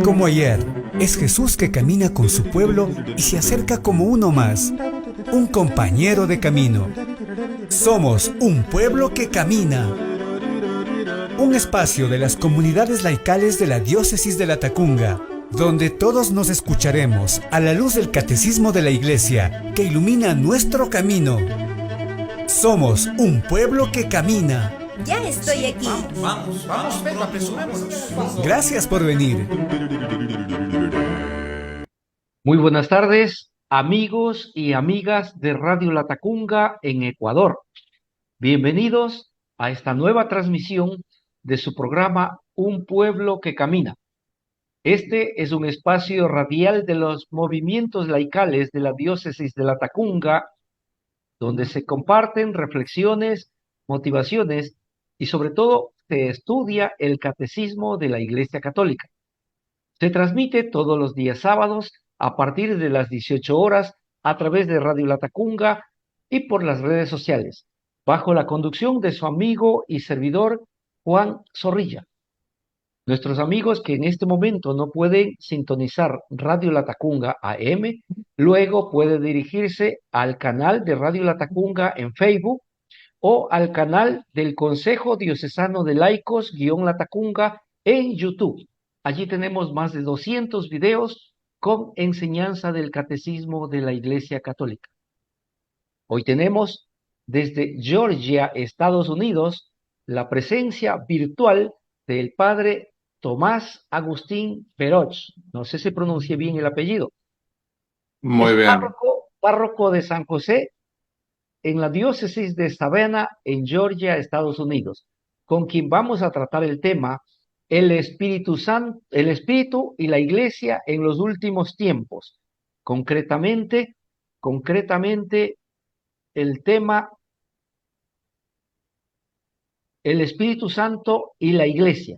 como ayer, es Jesús que camina con su pueblo y se acerca como uno más, un compañero de camino. Somos un pueblo que camina. Un espacio de las comunidades laicales de la Diócesis de Latacunga, donde todos nos escucharemos a la luz del Catecismo de la Iglesia que ilumina nuestro camino. Somos un pueblo que camina. Ya estoy aquí. Vamos, Pedro, apresurémonos. Gracias por venir. Muy buenas tardes, amigos y amigas de Radio Latacunga en Ecuador. Bienvenidos a esta nueva transmisión de su programa Un Pueblo que Camina. Este es un espacio radial de los movimientos laicales de la Diócesis de Latacunga, donde se comparten reflexiones, motivaciones y sobre todo se estudia el catecismo de la Iglesia Católica. Se transmite todos los días sábados a partir de las 18 horas a través de Radio Latacunga y por las redes sociales, bajo la conducción de su amigo y servidor Juan Zorrilla. Nuestros amigos que en este momento no pueden sintonizar Radio Latacunga AM, luego pueden dirigirse al canal de Radio Latacunga en Facebook o al canal del Consejo Diocesano de Laicos-Latacunga en YouTube. Allí tenemos más de 200 videos con enseñanza del Catecismo de la Iglesia Católica. Hoy tenemos desde Georgia, Estados Unidos, la presencia virtual del Padre Tomás Agustín Peroch. No sé si pronuncie bien el apellido. Muy Es bien. párroco de San José en la diócesis de Savannah, en Georgia, Estados Unidos, con quien vamos a tratar el tema el Espíritu Santo, el Espíritu y la Iglesia en los últimos tiempos. Concretamente, el tema el Espíritu Santo y la Iglesia.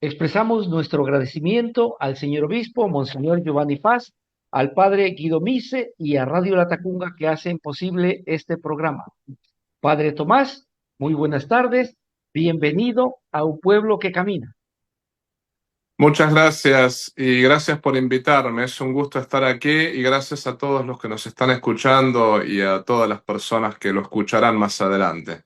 Expresamos nuestro agradecimiento al señor obispo, Monseñor Giovanni Paz, al padre Guido Mise y a Radio Latacunga que hacen posible este programa. Padre Tomás, muy buenas tardes, bienvenido a Un Pueblo que Camina. Muchas gracias y gracias por invitarme. Es un gusto estar aquí y gracias a todos los que nos están escuchando y a todas las personas que lo escucharán más adelante.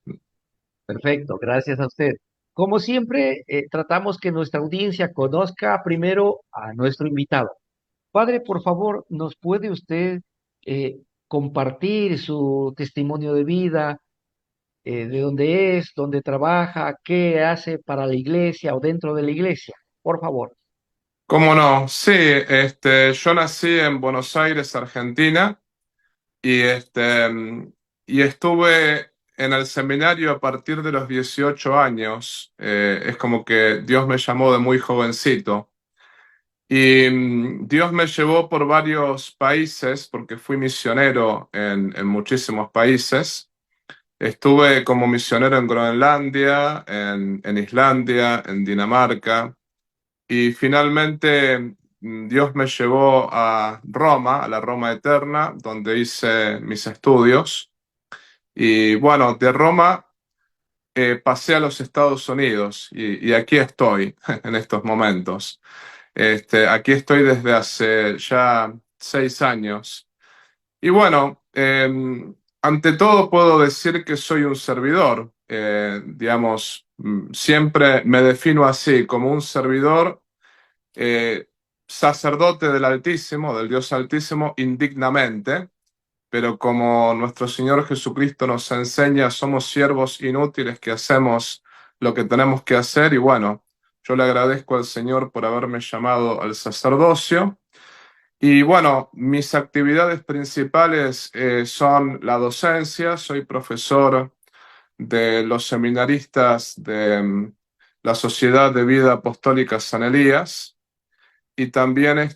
Perfecto, gracias a usted. Como siempre, tratamos que nuestra audiencia conozca primero a nuestro invitado. Padre, por favor, ¿nos puede usted compartir su testimonio de vida, de dónde es, dónde trabaja, qué hace para la iglesia o dentro de la iglesia? Por favor. ¿Cómo no? Sí, yo nací en Buenos Aires, Argentina, y, y estuve en el seminario a partir de los 18 años. Es como que Dios me llamó de muy jovencito. Y Dios me llevó por varios países porque fui misionero en muchísimos países. Estuve como misionero en Groenlandia, en Islandia, en Dinamarca y finalmente Dios me llevó a Roma, a la Roma Eterna, donde hice mis estudios. Y bueno, de Roma pasé a los Estados Unidos y aquí estoy en estos momentos. Aquí estoy desde hace ya 6 años. Y bueno, ante todo puedo decir que soy un servidor. Digamos, siempre me defino así, como un servidor, eh, sacerdote del Altísimo, del Dios Altísimo, indignamente, pero como nuestro Señor Jesucristo nos enseña, somos siervos inútiles que hacemos lo que tenemos que hacer y bueno, yo le agradezco al Señor por haberme llamado al sacerdocio. Y bueno, mis actividades principales son la docencia, soy profesor de los seminaristas de la Sociedad de Vida Apostólica San Elías y también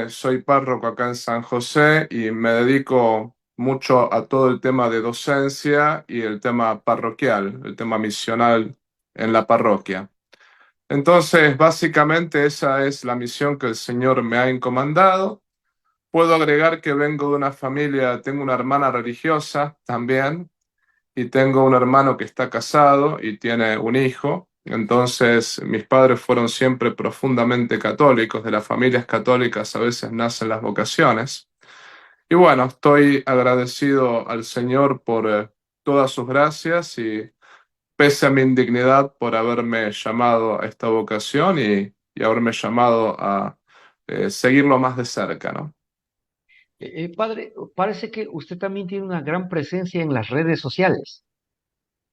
soy párroco acá en San José y me dedico mucho a todo el tema de docencia y el tema parroquial, el tema misional en la parroquia. Entonces, básicamente esa es la misión que el Señor me ha encomendado. Puedo agregar que vengo de una familia, tengo una hermana religiosa también y tengo un hermano que está casado y tiene un hijo. Entonces, mis padres fueron siempre profundamente católicos, de las familias católicas a veces nacen las vocaciones. Y bueno, estoy agradecido al Señor por todas sus gracias y pese a mi indignidad por haberme llamado a esta vocación y haberme llamado a seguirlo más de cerca, ¿no? Padre, parece que usted también tiene una gran presencia en las redes sociales.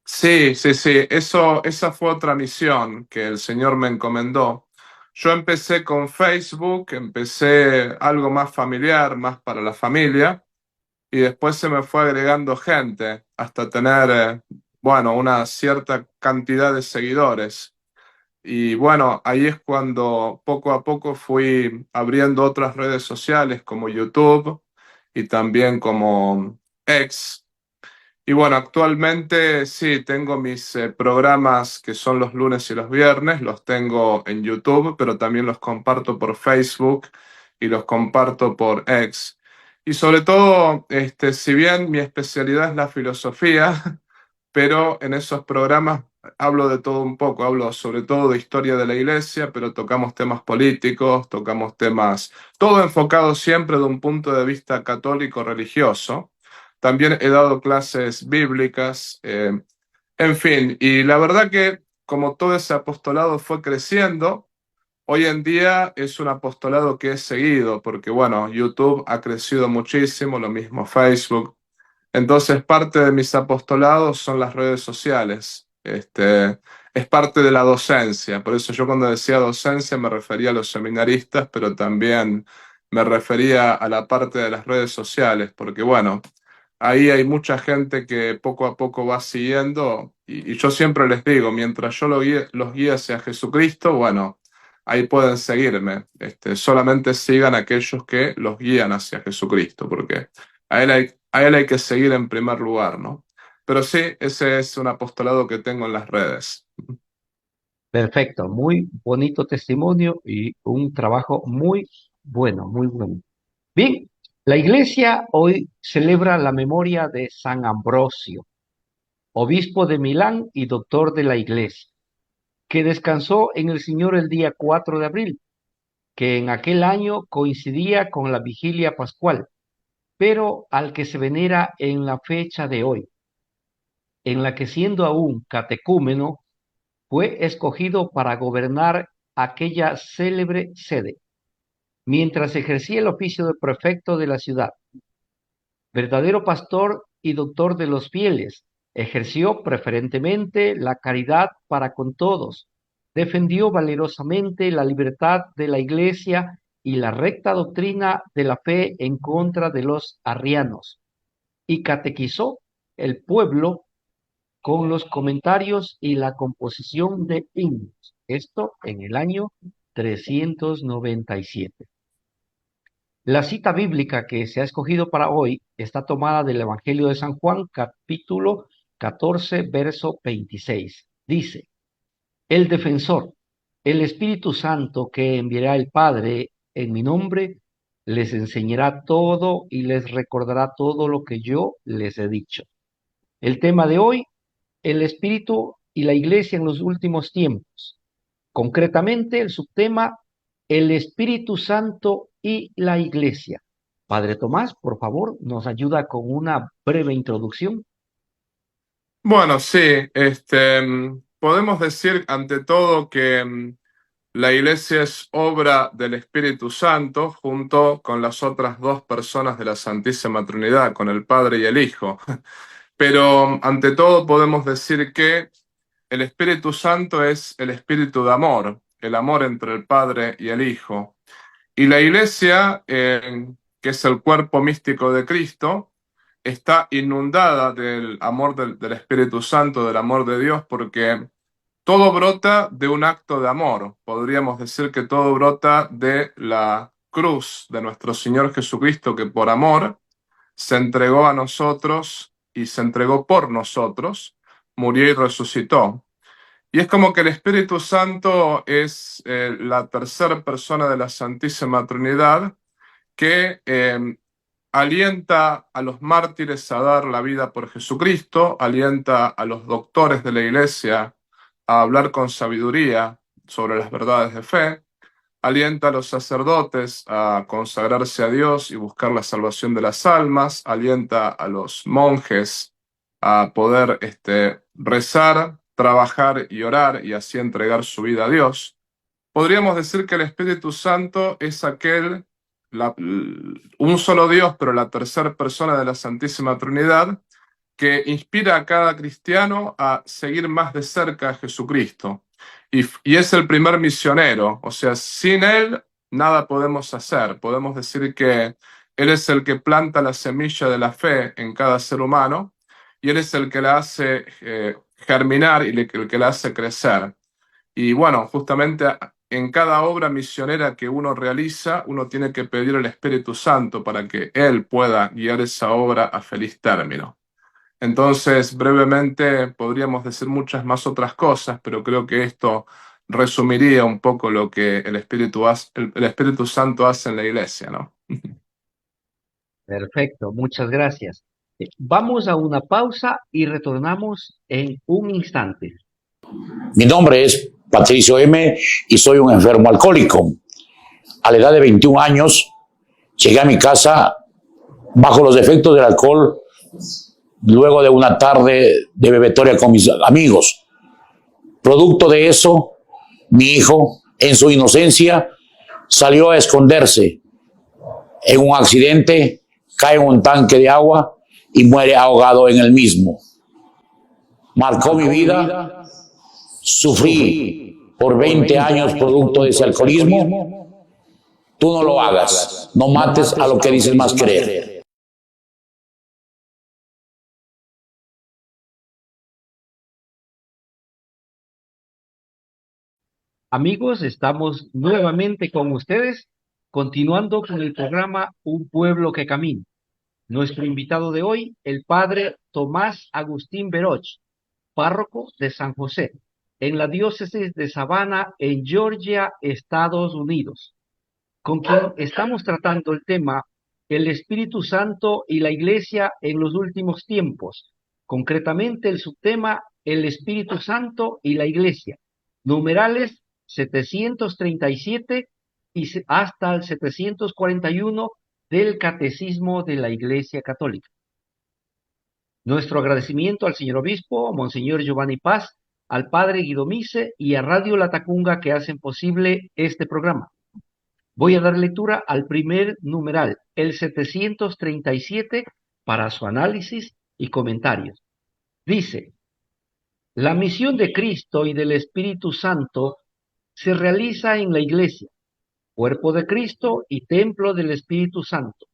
Sí, sí, sí, esa fue otra misión que el Señor me encomendó. Yo empecé con Facebook, empecé algo más familiar, más para la familia, y después se me fue agregando gente hasta tener, bueno, una cierta cantidad de seguidores. Y bueno, ahí es cuando poco a poco fui abriendo otras redes sociales como YouTube y también como X. Y bueno, actualmente sí, tengo mis programas que son los lunes y los viernes, los tengo en YouTube, pero también los comparto por Facebook y los comparto por X. Y sobre todo, si bien mi especialidad es la filosofía, pero en esos programas hablo de todo un poco, hablo sobre todo de historia de la iglesia, pero tocamos temas políticos, tocamos temas, todo enfocado siempre de un punto de vista católico religioso. También he dado clases bíblicas, en fin, y la verdad que como todo ese apostolado fue creciendo, hoy en día es un apostolado que es seguido, porque bueno, YouTube ha crecido muchísimo, lo mismo Facebook. Entonces, parte de mis apostolados son las redes sociales. Es parte de la docencia. Por eso yo cuando decía docencia me refería a los seminaristas, pero también me refería a la parte de las redes sociales, porque bueno, ahí hay mucha gente que poco a poco va siguiendo y yo siempre les digo, mientras yo los guíe hacia Jesucristo, bueno, ahí pueden seguirme. Solamente sigan aquellos que los guían hacia Jesucristo, porque a él hay que seguir en primer lugar, ¿no? Pero sí, ese es un apostolado que tengo en las redes. Perfecto, muy bonito testimonio y un trabajo muy bueno, muy bueno. Bien, la iglesia hoy celebra la memoria de San Ambrosio, obispo de Milán y doctor de la iglesia, que descansó en el Señor el día 4 de abril, que en aquel año coincidía con la vigilia pascual, pero al que se venera en la fecha de hoy, en la que siendo aún catecúmeno, fue escogido para gobernar aquella célebre sede, mientras ejercía el oficio de prefecto de la ciudad. Verdadero pastor y doctor de los fieles, ejerció preferentemente la caridad para con todos, defendió valerosamente la libertad de la Iglesia y la recta doctrina de la fe en contra de los arrianos, y catequizó el pueblo con los comentarios y la composición de himnos. Esto en el año 397. La cita bíblica que se ha escogido para hoy está tomada del Evangelio de San Juan, capítulo 14, verso 26. Dice, el defensor, el Espíritu Santo que enviará el Padre en mi nombre, les enseñará todo y les recordará todo lo que yo les he dicho. El tema de hoy, el Espíritu y la Iglesia en los últimos tiempos. Concretamente, el subtema, el Espíritu Santo y la Iglesia. Padre Tomás, por favor, nos ayuda con una breve introducción. Bueno, sí, podemos decir ante todo que la iglesia es obra del Espíritu Santo junto con las otras dos personas de la Santísima Trinidad, con el Padre y el Hijo. Pero ante todo podemos decir que el Espíritu Santo es el espíritu de amor, el amor entre el Padre y el Hijo. Y la iglesia, que es el cuerpo místico de Cristo, está inundada del amor del Espíritu Santo, del amor de Dios, porque todo brota de un acto de amor. Podríamos decir que todo brota de la cruz de nuestro Señor Jesucristo, que por amor se entregó a nosotros y se entregó por nosotros, murió y resucitó. Y es como que el Espíritu Santo es la tercera persona de la Santísima Trinidad que alienta a los mártires a dar la vida por Jesucristo, alienta a los doctores de la Iglesia a hablar con sabiduría sobre las verdades de fe, alienta a los sacerdotes a consagrarse a Dios y buscar la salvación de las almas, alienta a los monjes a poder rezar, trabajar y orar y así entregar su vida a Dios. Podríamos decir que el Espíritu Santo es un solo Dios, pero la tercera persona de la Santísima Trinidad, que inspira a cada cristiano a seguir más de cerca a Jesucristo. Y es el primer misionero, o sea, sin Él nada podemos hacer. Podemos decir que Él es el que planta la semilla de la fe en cada ser humano y Él es el que la hace germinar y el que la hace crecer. Y bueno, justamente en cada obra misionera que uno realiza, uno tiene que pedir al Espíritu Santo para que Él pueda guiar esa obra a feliz término. Entonces, brevemente podríamos decir muchas más otras cosas, pero creo que esto resumiría un poco lo que el Espíritu Santo hace en la iglesia, ¿no? Perfecto, muchas gracias. Vamos a una pausa y retornamos en un instante. Mi nombre es Patricio M. y soy un enfermo alcohólico. A la edad de 21 años llegué a mi casa bajo los efectos del alcohol luego de una tarde de bebetoria con mis amigos. Producto de eso, mi hijo, en su inocencia, salió a esconderse. En un accidente, cae en un tanque de agua y muere ahogado en el mismo. Marcó mi vida, sufrí por 20 años producto de ese alcoholismo. Tú no lo hagas, no mates a lo que dices más querer. Amigos, estamos nuevamente con ustedes, continuando con el programa Un Pueblo que Camina. Nuestro invitado de hoy, el padre Tomás Agustín Veroch, párroco de San José, en la diócesis de Savannah, en Georgia, Estados Unidos, con quien estamos tratando el tema el Espíritu Santo y la Iglesia en los últimos tiempos, concretamente el subtema el Espíritu Santo y la Iglesia, numerales 737 y hasta el 741 del Catecismo de la Iglesia Católica. Nuestro agradecimiento al señor obispo, Monseñor Giovanni Paz, al padre Guido Mise y a Radio Latacunga que hacen posible este programa. Voy a dar lectura al primer numeral, el 737, para su análisis y comentarios. Dice: la misión de Cristo y del Espíritu Santo se realiza en la Iglesia, cuerpo de Cristo y templo del Espíritu Santo.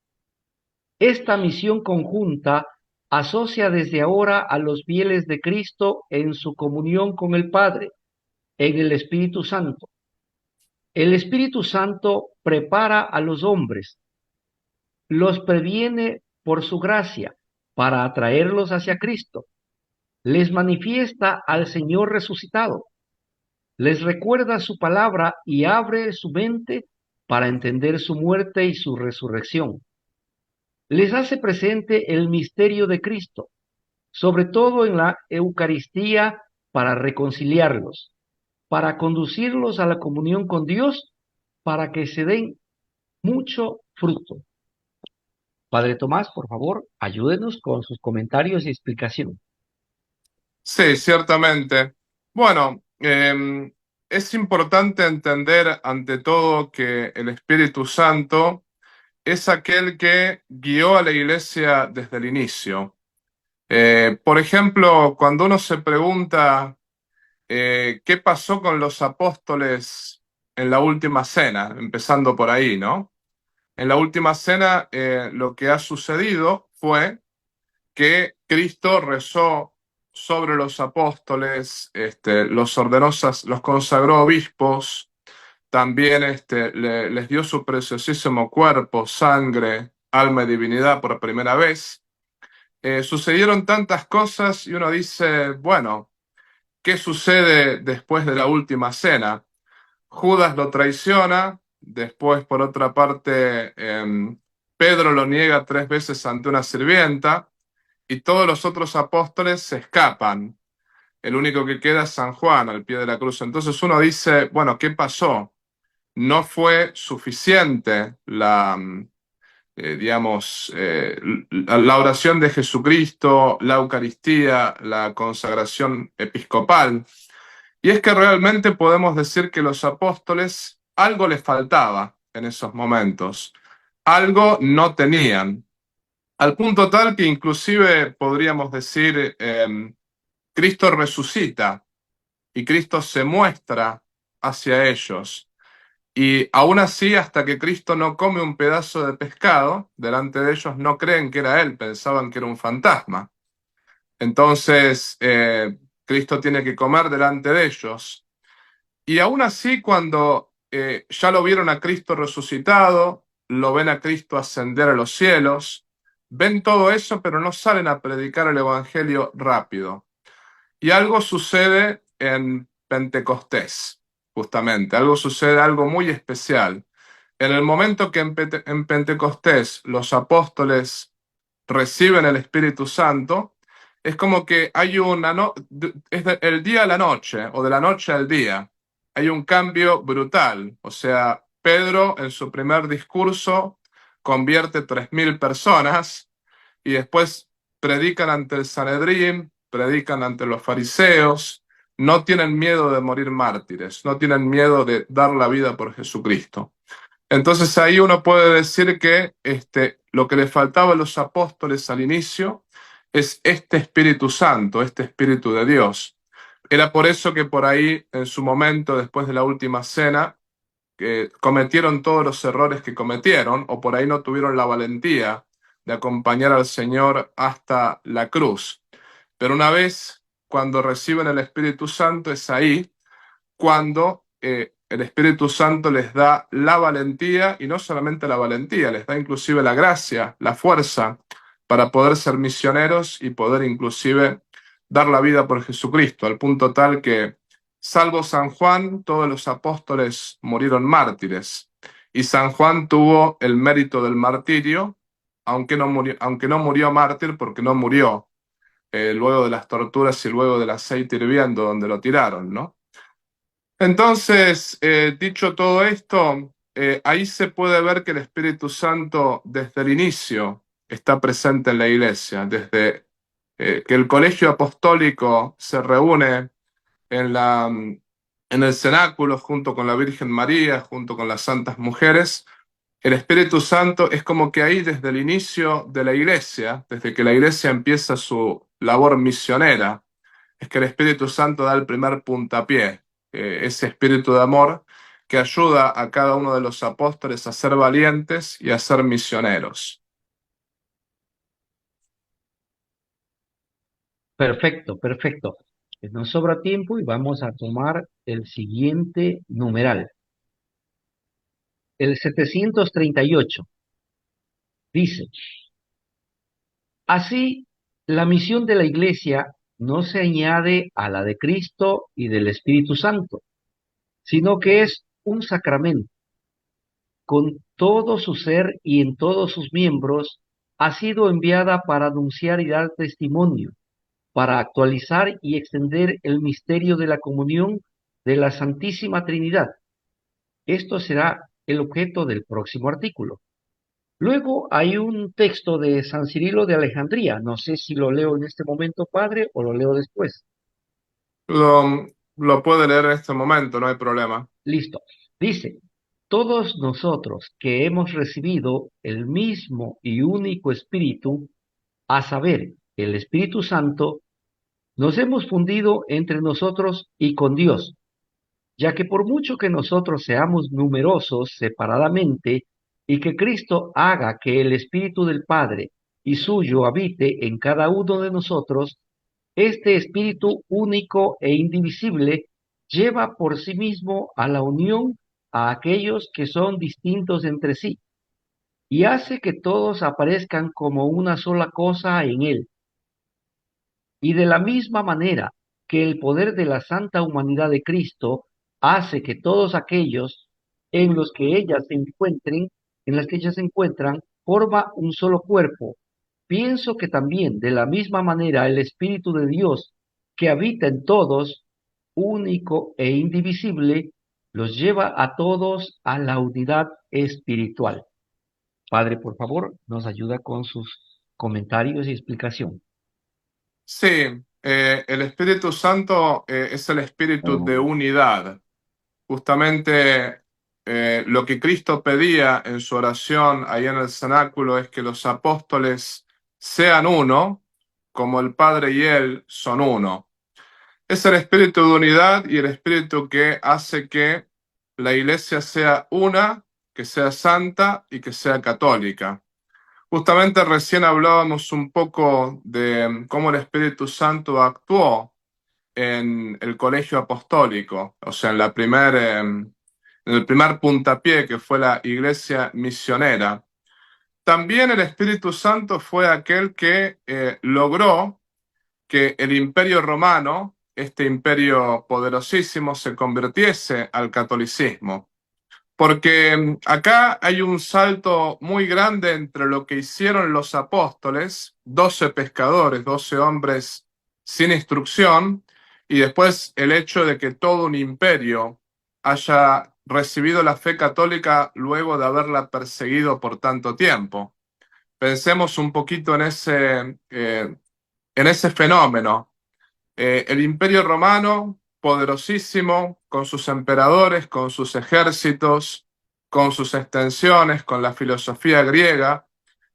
Esta misión conjunta asocia desde ahora a los fieles de Cristo en su comunión con el Padre, en el Espíritu Santo. El Espíritu Santo prepara a los hombres, los previene por su gracia para atraerlos hacia Cristo, les manifiesta al Señor resucitado, les recuerda su palabra y abre su mente para entender su muerte y su resurrección. Les hace presente el misterio de Cristo, sobre todo en la Eucaristía, para reconciliarlos, para conducirlos a la comunión con Dios, para que se den mucho fruto. Padre Tomás, por favor, ayúdenos con sus comentarios y explicación. Sí, ciertamente. Bueno, es importante entender ante todo que el Espíritu Santo es aquel que guió a la iglesia desde el inicio. Por ejemplo, cuando uno se pregunta qué pasó con los apóstoles en la última cena, empezando por ahí, ¿no? En la última cena lo que ha sucedido fue que Cristo rezó sobre los apóstoles, los ordenó, los consagró obispos, también les dio su preciosísimo cuerpo, sangre, alma y divinidad por primera vez. Sucedieron tantas cosas y uno dice, bueno, ¿qué sucede después de la última cena? Judas lo traiciona, después por otra parte Pedro lo niega 3 veces ante una sirvienta y todos los otros apóstoles se escapan. el único que queda es San Juan al pie de la cruz. Entonces uno dice, bueno, ¿qué pasó? No fue suficiente la oración de Jesucristo, la Eucaristía, la consagración episcopal. Y es que realmente podemos decir que los apóstoles algo les faltaba en esos momentos, algo no tenían, al punto tal que inclusive podríamos decir, Cristo resucita y Cristo se muestra hacia ellos. Y aún así, hasta que Cristo no come un pedazo de pescado, delante de ellos no creen que era Él, pensaban que era un fantasma. Entonces, Cristo tiene que comer delante de ellos. Y aún así, cuando ya lo vieron a Cristo resucitado, lo ven a Cristo ascender a los cielos, ven todo eso, pero no salen a predicar el Evangelio rápido. Y algo sucede en Pentecostés, justamente, algo sucede, algo muy especial. En el momento que en Pentecostés los apóstoles reciben el Espíritu Santo, es como que hay el día a la noche o de la noche al día. Hay un cambio brutal. O sea, Pedro en su primer discurso convierte 3.000 personas y después predican ante el Sanedrín, predican ante los fariseos, no tienen miedo de morir mártires, no tienen miedo de dar la vida por Jesucristo. Entonces ahí uno puede decir que lo que le faltaba a los apóstoles al inicio es este Espíritu Santo, este Espíritu de Dios. Era por eso que por ahí, en su momento, después de la última cena, cometieron todos los errores que cometieron, o por ahí no tuvieron la valentía de acompañar al Señor hasta la cruz. Pero una vez, cuando reciben el Espíritu Santo, es ahí cuando el Espíritu Santo les da la valentía, y no solamente la valentía, les da inclusive la gracia, la fuerza para poder ser misioneros y poder inclusive dar la vida por Jesucristo, al punto tal que, salvo San Juan, todos los apóstoles murieron mártires, y San Juan tuvo el mérito del martirio, aunque no murió mártir porque no murió luego de las torturas y luego del aceite hirviendo donde lo tiraron, ¿no? Entonces, dicho todo esto, ahí se puede ver que el Espíritu Santo desde el inicio está presente en la iglesia, desde que el colegio apostólico se reúne en el cenáculo junto con la Virgen María, junto con las santas mujeres. El Espíritu Santo es como que ahí desde el inicio de la iglesia, desde que la iglesia empieza su labor misionera, es que el Espíritu Santo da el primer puntapié, ese espíritu de amor que ayuda a cada uno de los apóstoles a ser valientes y a ser misioneros. Perfecto, perfecto. Nos sobra tiempo y vamos a tomar el siguiente numeral. El 738 dice, así, la misión de la Iglesia no se añade a la de Cristo y del Espíritu Santo, sino que es un sacramento. Con todo su ser y en todos sus miembros, ha sido enviada para anunciar y dar testimonio, para actualizar y extender el misterio de la comunión de la Santísima Trinidad. Esto será el objeto del próximo artículo. Luego hay un texto de San Cirilo de Alejandría. No sé si lo leo en este momento, padre, o lo leo después. Lo puede leer en este momento, no hay problema. Listo. Dice, todos nosotros que hemos recibido el mismo y único Espíritu, a saber, el Espíritu Santo, nos hemos fundido entre nosotros y con Dios, ya que por mucho que nosotros seamos numerosos separadamente, y que Cristo haga que el Espíritu del Padre y suyo habite en cada uno de nosotros, este Espíritu único e indivisible lleva por sí mismo a la unión a aquellos que son distintos entre sí, y hace que todos aparezcan como una sola cosa en él. Y de la misma manera que el poder de la santa humanidad de Cristo hace que todos aquellos en los que ellas se encuentren, en las que ellas se encuentran, forma un solo cuerpo. Pienso que también de la misma manera el Espíritu de Dios, que habita en todos, único e indivisible, los lleva a todos a la unidad espiritual. Padre, por favor, nos ayuda con sus comentarios y explicación. Sí, el Espíritu Santo es el espíritu de unidad. Justamente lo que Cristo pedía en su oración ahí en el cenáculo es que los apóstoles sean uno, como el Padre y Él son uno. Es el espíritu de unidad y el espíritu que hace que la iglesia sea una, que sea santa y que sea católica. Justamente recién hablábamos un poco de cómo el Espíritu Santo actuó en el colegio apostólico, o sea, en el primer puntapié que fue la iglesia misionera. También el Espíritu Santo fue aquel que logró que el Imperio Romano, este imperio poderosísimo, se convirtiese al catolicismo. Porque acá hay un salto muy grande entre lo que hicieron los apóstoles, 12 pescadores, 12 hombres sin instrucción, y después el hecho de que todo un imperio haya recibido la fe católica luego de haberla perseguido por tanto tiempo. Pensemos un poquito en ese fenómeno. El Imperio Romano, poderosísimo, con sus emperadores, con sus ejércitos, con sus extensiones, con la filosofía griega,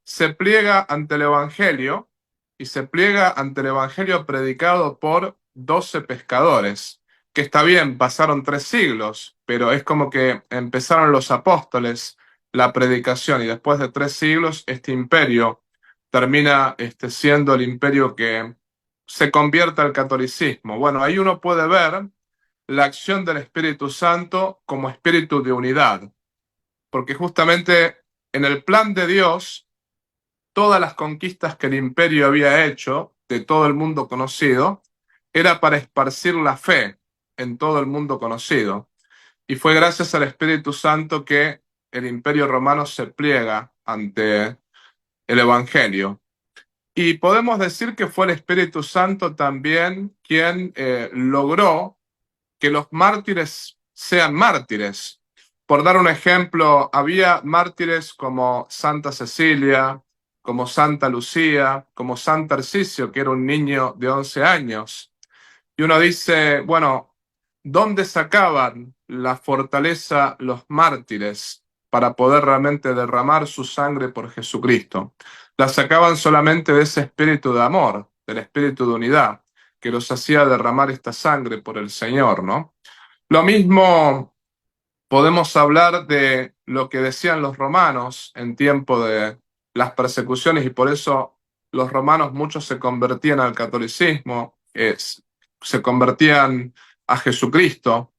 se pliega ante el Evangelio y se pliega ante el Evangelio predicado por 12 pescadores, que está bien, pasaron 3 siglos, pero es como que empezaron los apóstoles la predicación y después de 3 siglos este imperio termina siendo el imperio que se convierte al catolicismo. Bueno, ahí uno puede ver la acción del Espíritu Santo como espíritu de unidad, porque justamente en el plan de Dios, todas las conquistas que el imperio había hecho de todo el mundo conocido, era para esparcir la fe en todo el mundo conocido. Y fue gracias al Espíritu Santo que el imperio romano se pliega ante el Evangelio. Y podemos decir que fue el Espíritu Santo también quien logró que los mártires sean mártires. Por dar un ejemplo, había mártires como Santa Cecilia, como Santa Lucía, como San Tarcisio, que era un niño de 11 años. Y uno dice, bueno, ¿dónde sacaban la fortaleza los mártires para poder realmente derramar su sangre por Jesucristo? La sacaban solamente de ese espíritu de amor, del espíritu de unidad, que los hacía derramar esta sangre por el Señor, ¿no? Lo mismo podemos hablar de lo que decían los romanos en tiempo de las persecuciones y por eso los romanos muchos se convertían al catolicismo, se convertían a Jesucristo.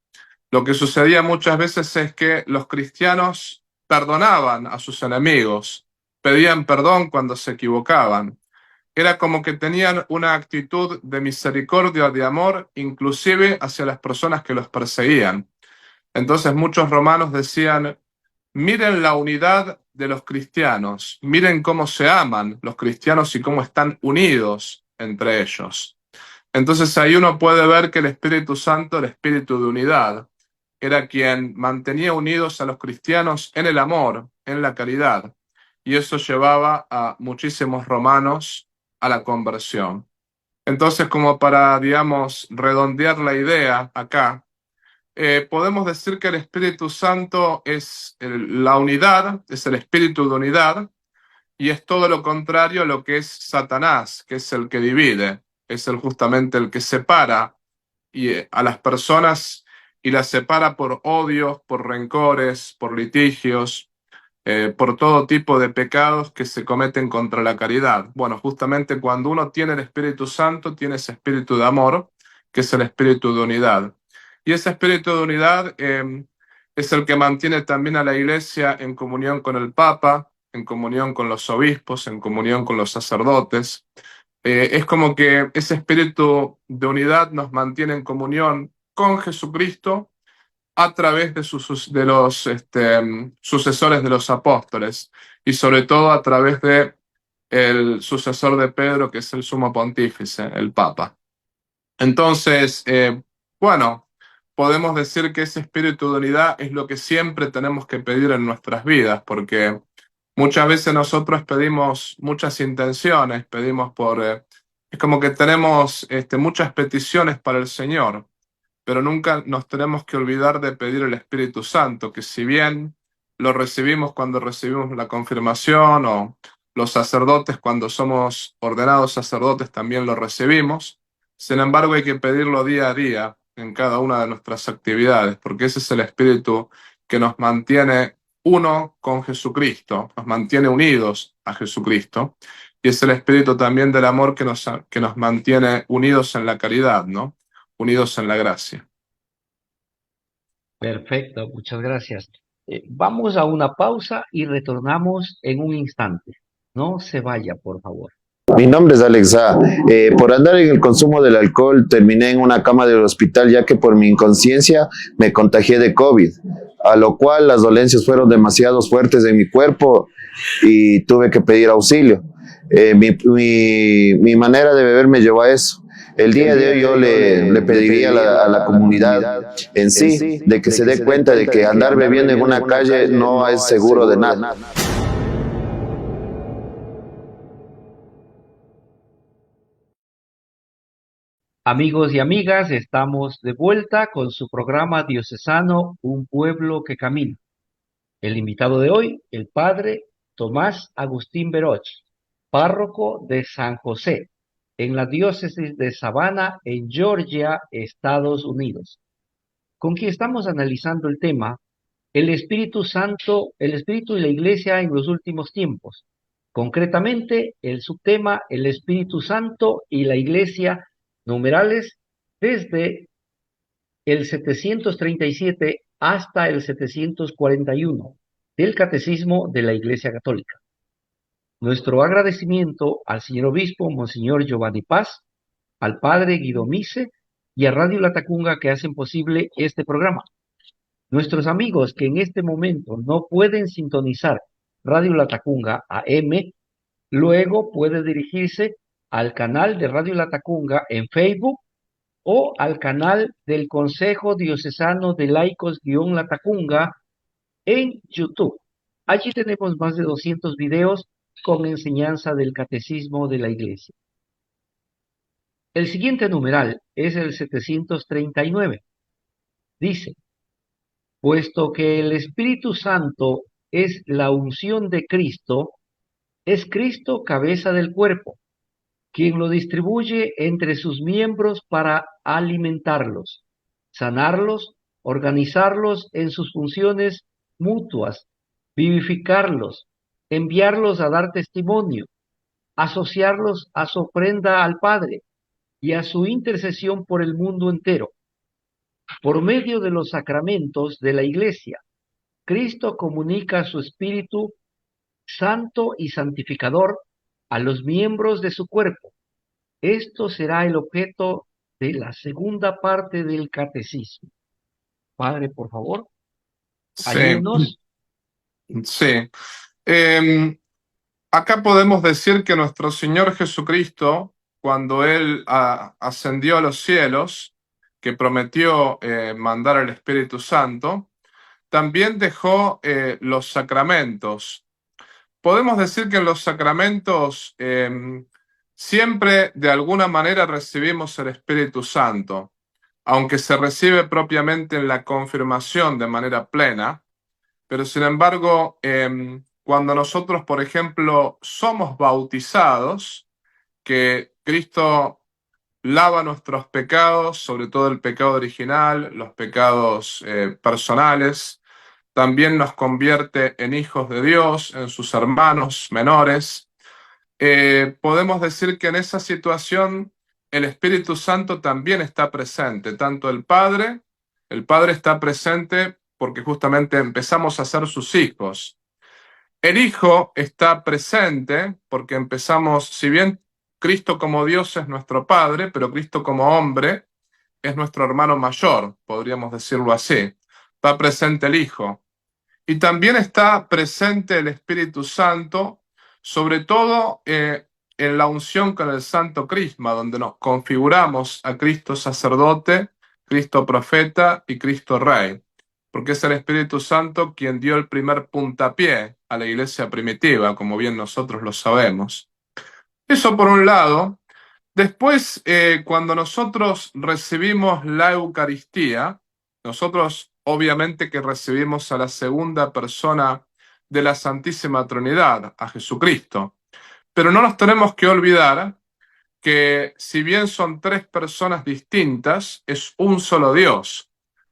Lo que sucedía muchas veces es que los cristianos perdonaban a sus enemigos, pedían perdón cuando se equivocaban. Era como que tenían una actitud de misericordia, de amor, inclusive hacia las personas que los perseguían. Entonces muchos romanos decían, miren la unidad de los cristianos, miren cómo se aman los cristianos y cómo están unidos entre ellos. Entonces ahí uno puede ver que el Espíritu Santo, el espíritu de unidad, era quien mantenía unidos a los cristianos en el amor, en la caridad, y eso llevaba a muchísimos romanos a la conversión. Entonces, como para, digamos, redondear la idea acá, podemos decir que el Espíritu Santo es la unidad, es el espíritu de unidad, y es todo lo contrario a lo que es Satanás, que es el que divide, es justamente el que separa a las personas y las separa por odios, por rencores, por litigios, por todo tipo de pecados que se cometen contra la caridad. Bueno, justamente cuando uno tiene el Espíritu Santo, tiene ese espíritu de amor, que es el espíritu de unidad. Y ese espíritu de unidad es el que mantiene también a la Iglesia en comunión con el Papa, en comunión con los obispos, en comunión con los sacerdotes. Es como que ese espíritu de unidad nos mantiene en comunión con Jesucristo a través de los sucesores de los apóstoles y sobre todo a través de el sucesor de Pedro, que es el sumo pontífice, el Papa. Entonces, bueno, podemos decir que ese espíritu de unidad es lo que siempre tenemos que pedir en nuestras vidas, porque muchas veces nosotros pedimos muchas intenciones, pedimos es como que tenemos muchas peticiones para el Señor, pero nunca nos tenemos que olvidar de pedir el Espíritu Santo, que si bien lo recibimos cuando recibimos la confirmación o los sacerdotes cuando somos ordenados sacerdotes también lo recibimos, sin embargo hay que pedirlo día a día en cada una de nuestras actividades, porque ese es el Espíritu que nos mantiene uno con Jesucristo, nos mantiene unidos a Jesucristo, y es el Espíritu también del amor que nos mantiene unidos en la caridad, ¿no? Unidos en la gracia. Perfecto, muchas gracias. Vamos a una pausa y retornamos en un instante. No se vaya, por favor. Mi nombre es Alexa. Por andar en el consumo del alcohol terminé en una cama del hospital ya que por mi inconsciencia me contagié de COVID, a lo cual las dolencias fueron demasiado fuertes en mi cuerpo y tuve que pedir auxilio. Mi manera de beber me llevó a eso. El día de hoy yo le pediría a la comunidad en sí de que se dé cuenta de que andar bebiendo en una calle no es seguro de nada. Amigos y amigas, estamos de vuelta con su programa diocesano Un Pueblo que Camina. El invitado de hoy, el padre Tomás Agustín Veroch, párroco de San José, en la diócesis de Savannah, en Georgia, Estados Unidos, con quien estamos analizando el tema el Espíritu Santo, el Espíritu y la Iglesia en los últimos tiempos. Concretamente, el subtema, el Espíritu Santo y la Iglesia, numerales desde el 737 hasta el 741 del Catecismo de la Iglesia Católica. Nuestro agradecimiento al señor obispo, Monseñor Giovanni Paz, al padre Guido Mise y a Radio La Tacunga que hacen posible este programa. Nuestros amigos que en este momento no pueden sintonizar Radio La Tacunga AM, luego puede dirigirse al canal de Radio La Tacunga en Facebook o al canal del Consejo Diocesano de Laicos-La Tacunga en YouTube. Allí tenemos más de 200 videos con enseñanza del Catecismo de la Iglesia. El siguiente numeral es el 739. Dice: puesto que el Espíritu Santo es la unción de Cristo, es Cristo cabeza del cuerpo, quien lo distribuye entre sus miembros para alimentarlos, sanarlos, organizarlos en sus funciones mutuas, vivificarlos, enviarlos a dar testimonio, asociarlos a su ofrenda al Padre y a su intercesión por el mundo entero. Por medio de los sacramentos de la Iglesia, Cristo comunica su Espíritu Santo y Santificador a los miembros de su cuerpo. Esto será el objeto de la segunda parte del catecismo. Padre, por favor, ayúdenos. Sí. Acá podemos decir que nuestro Señor Jesucristo, cuando Él ascendió a los cielos, que prometió mandar al Espíritu Santo, también dejó los sacramentos. Podemos decir que en los sacramentos siempre de alguna manera recibimos el Espíritu Santo, aunque se recibe propiamente en la confirmación de manera plena, pero sin embargo, cuando nosotros, por ejemplo, somos bautizados, que Cristo lava nuestros pecados, sobre todo el pecado original, los pecados personales, también nos convierte en hijos de Dios, en sus hermanos menores. Podemos decir que en esa situación el Espíritu Santo también está presente, tanto el Padre está presente porque justamente empezamos a ser sus hijos. El Hijo está presente porque empezamos, si bien Cristo como Dios es nuestro Padre, pero Cristo como hombre es nuestro hermano mayor, podríamos decirlo así. Está presente el Hijo. Y también está presente el Espíritu Santo, sobre todo en la unción con el Santo Crisma, donde nos configuramos a Cristo sacerdote, Cristo profeta y Cristo rey, porque es el Espíritu Santo quien dio el primer puntapié a la iglesia primitiva, como bien nosotros lo sabemos. Eso por un lado. Después, cuando nosotros recibimos la Eucaristía, nosotros obviamente que recibimos a la segunda persona de la Santísima Trinidad, a Jesucristo. Pero no nos tenemos que olvidar que si bien son tres personas distintas, es un solo Dios.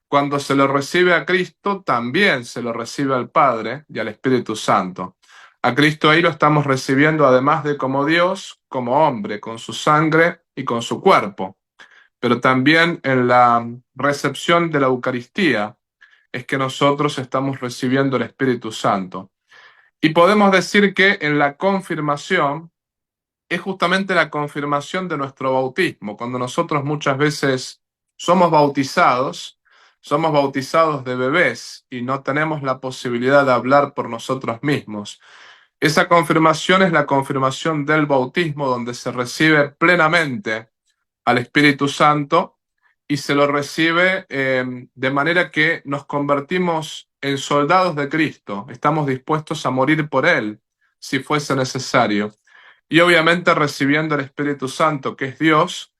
Cuando se lo recibe a Cristo, también se lo recibe al Padre y al Espíritu Santo. A Cristo ahí lo estamos recibiendo además de como Dios, como hombre, con su sangre y con su cuerpo. Pero también en la recepción de la Eucaristía es que nosotros estamos recibiendo el Espíritu Santo. Y podemos decir que en la confirmación es justamente la confirmación de nuestro bautismo. Cuando nosotros muchas veces somos bautizados de bebés y no tenemos la posibilidad de hablar por nosotros mismos. Esa confirmación es la confirmación del bautismo, donde se recibe plenamente al Espíritu Santo y se lo recibe de manera que nos convertimos en soldados de Cristo. Estamos dispuestos a morir por Él, si fuese necesario. Y obviamente recibiendo el Espíritu Santo, que es Dios,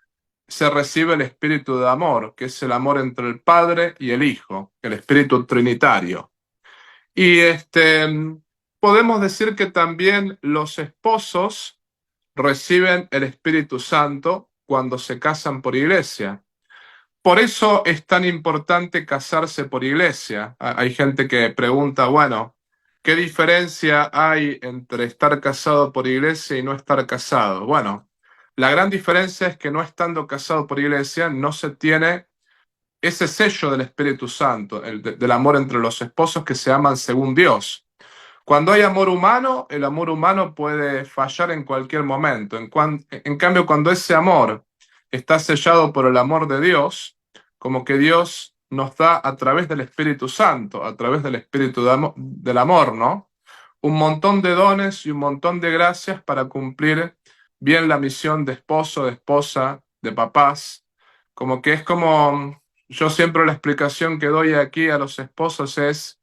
se recibe el espíritu de amor, que es el amor entre el Padre y el Hijo, el espíritu trinitario. Y podemos decir que también los esposos reciben el Espíritu Santo cuando se casan por iglesia. Por eso es tan importante casarse por iglesia. Hay gente que pregunta, bueno, ¿qué diferencia hay entre estar casado por iglesia y no estar casado? Bueno, la gran diferencia es que no estando casado por iglesia no se tiene ese sello del Espíritu Santo, del amor entre los esposos que se aman según Dios. Cuando hay amor humano, el amor humano puede fallar en cualquier momento. En cambio, cuando ese amor está sellado por el amor de Dios, como que Dios nos da a través del Espíritu Santo, a través del Espíritu del amor, ¿no? Un montón de dones y un montón de gracias para cumplir bien la misión de esposo, de esposa, de papás. Como que es como, yo siempre la explicación que doy aquí a los esposos es: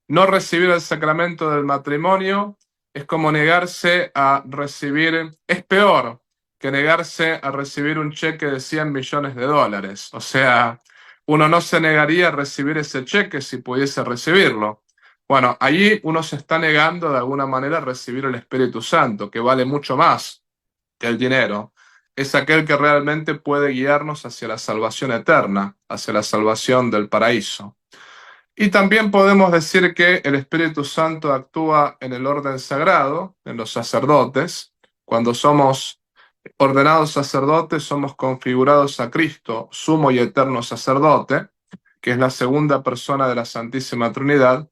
no recibir el sacramento del matrimonio es como negarse a recibir, es peor que negarse a recibir un cheque de 100 millones de dólares. O sea, uno no se negaría a recibir ese cheque si pudiese recibirlo. Bueno, allí uno se está negando de alguna manera a recibir el Espíritu Santo, que vale mucho más que el dinero. Es aquel que realmente puede guiarnos hacia la salvación eterna, hacia la salvación del paraíso. Y también podemos decir que el Espíritu Santo actúa en el orden sagrado, en los sacerdotes. Cuando somos ordenados sacerdotes, somos configurados a Cristo, sumo y eterno sacerdote, que es la segunda persona de la Santísima Trinidad.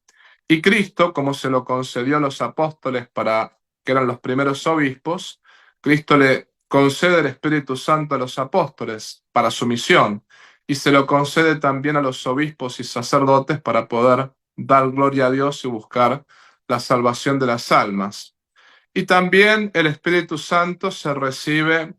Y Cristo, como se lo concedió a los apóstoles que eran los primeros obispos, Cristo le concede el Espíritu Santo a los apóstoles para su misión, y se lo concede también a los obispos y sacerdotes para poder dar gloria a Dios y buscar la salvación de las almas. Y también el Espíritu Santo se recibe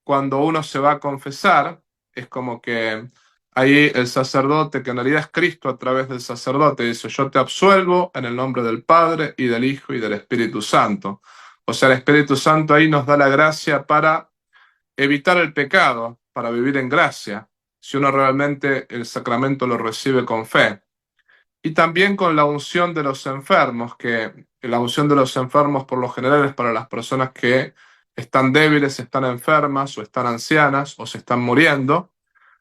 cuando uno se va a confesar. Es como que ahí el sacerdote, que en realidad es Cristo a través del sacerdote, dice: yo te absuelvo en el nombre del Padre y del Hijo y del Espíritu Santo. O sea, el Espíritu Santo ahí nos da la gracia para evitar el pecado, para vivir en gracia, si uno realmente el sacramento lo recibe con fe. Y también con la unción de los enfermos, que la unción de los enfermos por lo general es para las personas que están débiles, están enfermas o están ancianas o se están muriendo.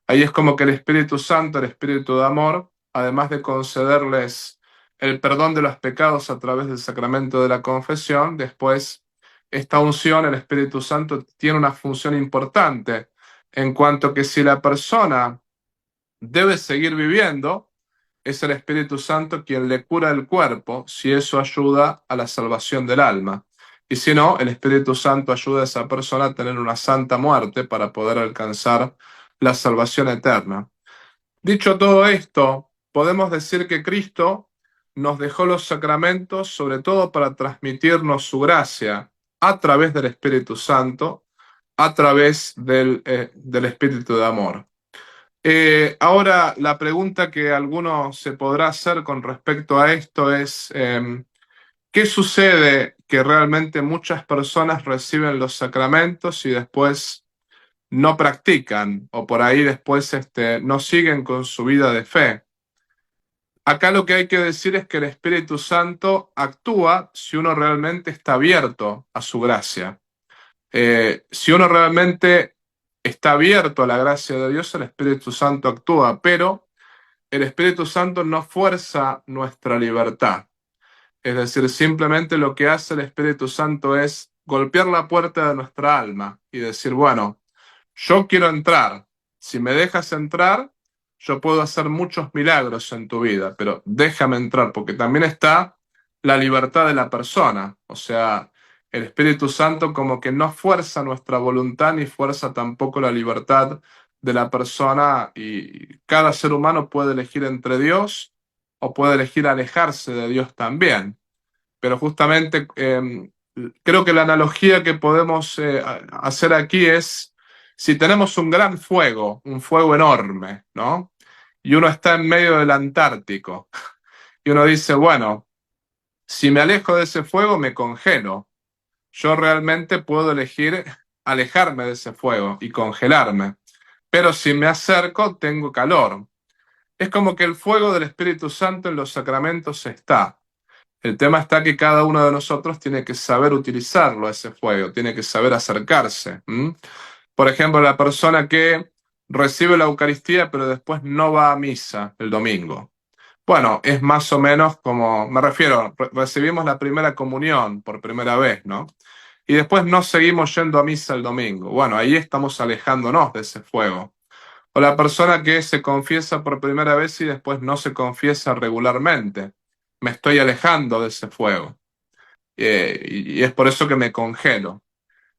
Ahí es como que el Espíritu Santo, el Espíritu de amor, además de concederles el perdón de los pecados a través del sacramento de la confesión, después esta unción, el Espíritu Santo, tiene una función importante en cuanto que si la persona debe seguir viviendo, es el Espíritu Santo quien le cura el cuerpo, si eso ayuda a la salvación del alma. Y si no, el Espíritu Santo ayuda a esa persona a tener una santa muerte para poder alcanzar la salvación eterna. Dicho todo esto, podemos decir que Cristo nos dejó los sacramentos sobre todo para transmitirnos su gracia, a través del Espíritu Santo, a través del Espíritu de amor. Ahora, la pregunta que alguno se podrá hacer con respecto a esto es, ¿qué sucede que realmente muchas personas reciben los sacramentos y después no practican o por ahí después no siguen con su vida de fe? Acá lo que hay que decir es que el Espíritu Santo actúa si uno realmente está abierto a su gracia. Si uno realmente está abierto a la gracia de Dios, el Espíritu Santo actúa, pero el Espíritu Santo no fuerza nuestra libertad. Es decir, simplemente lo que hace el Espíritu Santo es golpear la puerta de nuestra alma y decir, bueno, yo quiero entrar. Si me dejas entrar, yo puedo hacer muchos milagros en tu vida, pero déjame entrar, porque también está la libertad de la persona. O sea, el Espíritu Santo como que no fuerza nuestra voluntad ni fuerza tampoco la libertad de la persona, y cada ser humano puede elegir entre Dios o puede elegir alejarse de Dios también. Pero justamente creo que la analogía que podemos hacer aquí es, si tenemos un fuego enorme, ¿no? Y uno está en medio del Antártico, y uno dice, bueno, si me alejo de ese fuego me congelo. Yo realmente puedo elegir alejarme de ese fuego y congelarme. Pero si me acerco, tengo calor. Es como que el fuego del Espíritu Santo en los sacramentos está. El tema está que cada uno de nosotros tiene que saber utilizarlo, ese fuego, tiene que saber acercarse. Por ejemplo, la persona que recibe la Eucaristía pero después no va a misa el domingo. Bueno, es más o menos como, me refiero, recibimos la primera comunión por primera vez, ¿no? Y después no seguimos yendo a misa el domingo. Bueno, ahí estamos alejándonos de ese fuego. O la persona que se confiesa por primera vez y después no se confiesa regularmente. Me estoy alejando de ese fuego. Y es por eso que me congelo.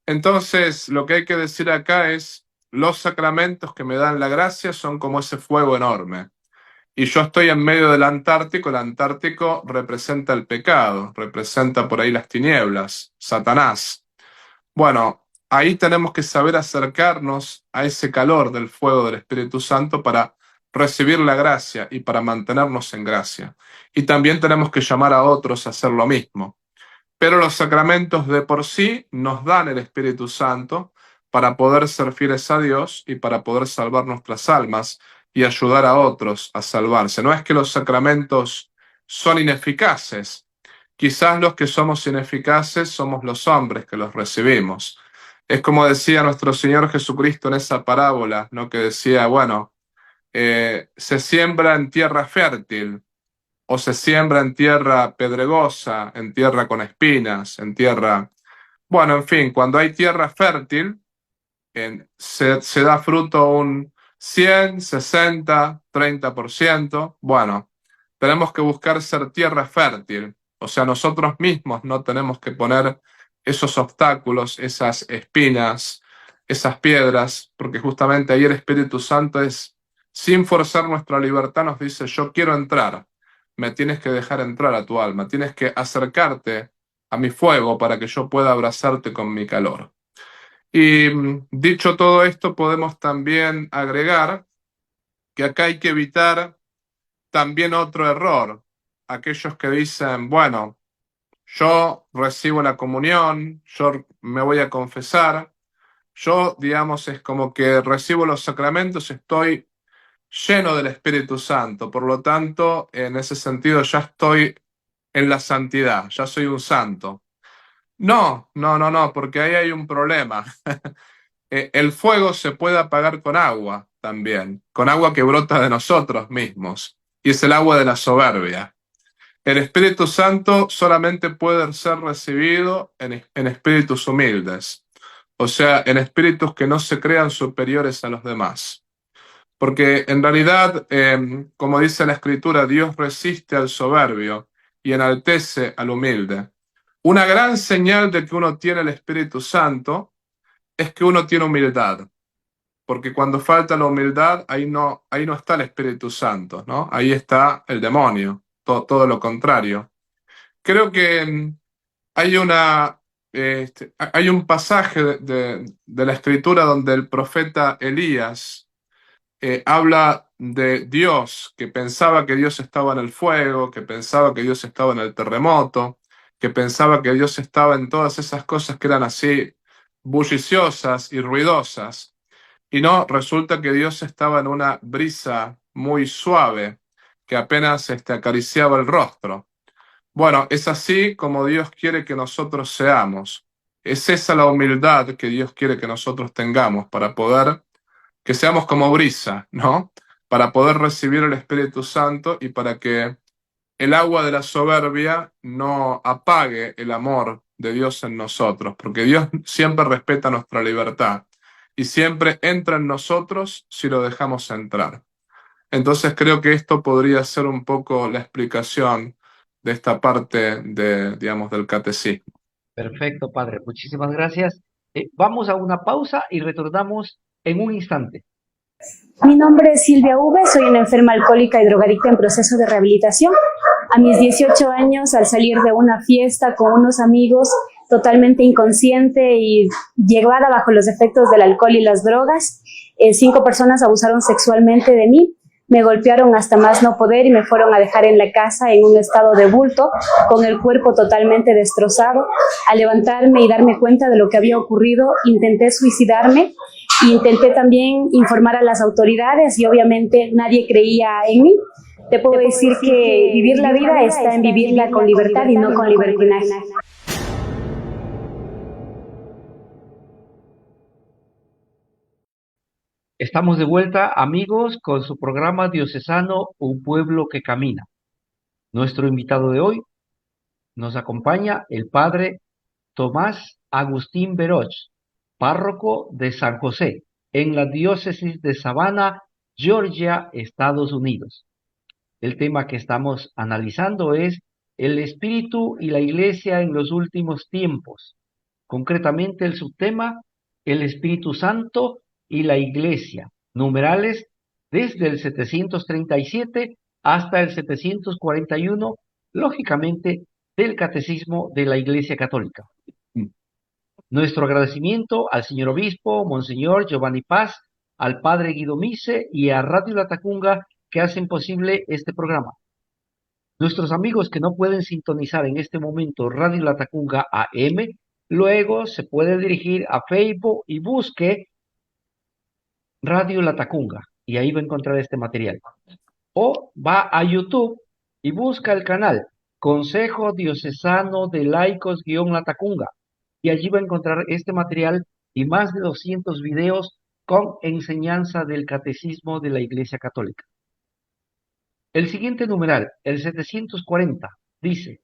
Entonces, lo que hay que decir acá es, los sacramentos que me dan la gracia son como ese fuego enorme. Y yo estoy en medio del Antártico. El Antártico representa el pecado, representa por ahí las tinieblas, Satanás. Bueno, ahí tenemos que saber acercarnos a ese calor del fuego del Espíritu Santo para recibir la gracia y para mantenernos en gracia. Y también tenemos que llamar a otros a hacer lo mismo. Pero los sacramentos de por sí nos dan el Espíritu Santo para poder ser fieles a Dios y para poder salvar nuestras almas y ayudar a otros a salvarse. No es que los sacramentos son ineficaces. Quizás los que somos ineficaces somos los hombres que los recibimos. Es como decía nuestro Señor Jesucristo en esa parábola, ¿no? Que decía, bueno, se siembra en tierra fértil o se siembra en tierra pedregosa, en tierra con espinas, en tierra... Bueno, en fin, cuando hay tierra fértil, se da fruto un 100, 60, 30%. Bueno, tenemos que buscar ser tierra fértil. O sea, nosotros mismos no tenemos que poner esos obstáculos, esas espinas, esas piedras, porque justamente ahí el Espíritu Santo es, sin forzar nuestra libertad, nos dice, yo quiero entrar, me tienes que dejar entrar a tu alma, tienes que acercarte a mi fuego para que yo pueda abrazarte con mi calor. Y dicho todo esto, podemos también agregar que acá hay que evitar también otro error. Aquellos que dicen, bueno, yo recibo la comunión, yo me voy a confesar, yo, digamos, es como que recibo los sacramentos, estoy lleno del Espíritu Santo, por lo tanto, en ese sentido ya estoy en la santidad, ya soy un santo. No, no, no, no, porque ahí hay un problema. El fuego se puede apagar con agua también, con agua que brota de nosotros mismos, y es el agua de la soberbia. El Espíritu Santo solamente puede ser recibido en espíritus humildes, o sea, en espíritus que no se crean superiores a los demás. Porque en realidad, como dice la Escritura, Dios resiste al soberbio y enaltece al humilde. Una gran señal de que uno tiene el Espíritu Santo es que uno tiene humildad, porque cuando falta la humildad, ahí no está el Espíritu Santo, ¿no? Ahí está el demonio, todo lo contrario. Creo que hay hay un pasaje de la Escritura donde el profeta Elías habla de Dios, que pensaba que Dios estaba en el fuego, que pensaba que Dios estaba en el terremoto, que pensaba que Dios estaba en todas esas cosas que eran así bulliciosas y ruidosas. Y no, resulta que Dios estaba en una brisa muy suave, que apenas acariciaba el rostro. Bueno, es así como Dios quiere que nosotros seamos. Es esa la humildad que Dios quiere que nosotros tengamos para poder, que seamos como brisa, ¿no? Para poder recibir el Espíritu Santo y para que el agua de la soberbia no apague el amor de Dios en nosotros, porque Dios siempre respeta nuestra libertad y siempre entra en nosotros si lo dejamos entrar. Entonces creo que esto podría ser un poco la explicación de esta parte digamos, del catecismo. Perfecto, padre. Muchísimas gracias. Vamos a una pausa y retornamos en un instante. Mi nombre es Silvia V, soy una enferma alcohólica y drogadicta en proceso de rehabilitación. A mis 18 años, al salir de una fiesta con unos amigos, totalmente inconsciente y llevada bajo los efectos del alcohol y las drogas, 5 personas abusaron sexualmente de mí. Me golpearon hasta más no poder y me fueron a dejar en la casa en un estado de bulto, con el cuerpo totalmente destrozado. Al levantarme y darme cuenta de lo que había ocurrido, intenté suicidarme. Intenté también informar a las autoridades y obviamente nadie creía en mí. Te puedo decir que vivir la vida está en vivirla con libertad y no con libertinaje. Estamos de vuelta, amigos, con su programa diocesano Un Pueblo que Camina. Nuestro invitado de hoy nos acompaña el padre Tomás Agustín Veroch, párroco de San José, en la diócesis de Savannah, Georgia, Estados Unidos. El tema que estamos analizando es el Espíritu y la Iglesia en los últimos tiempos. Concretamente el subtema, el Espíritu Santo y la Iglesia, numerales desde el 737 hasta el 741, lógicamente del Catecismo de la Iglesia Católica. Nuestro agradecimiento al señor obispo, Monseñor Giovanni Paz, al padre Guido Mise y a Radio Latacunga que hacen posible este programa. Nuestros amigos que no pueden sintonizar en este momento Radio Latacunga AM, luego se puede dirigir a Facebook y busque Radio Latacunga y ahí va a encontrar este material. O va a YouTube y busca el canal Consejo Diocesano de Laicos-Latacunga y allí va a encontrar este material y más de 200 videos con enseñanza del Catecismo de la Iglesia Católica. El siguiente numeral, el 740, dice: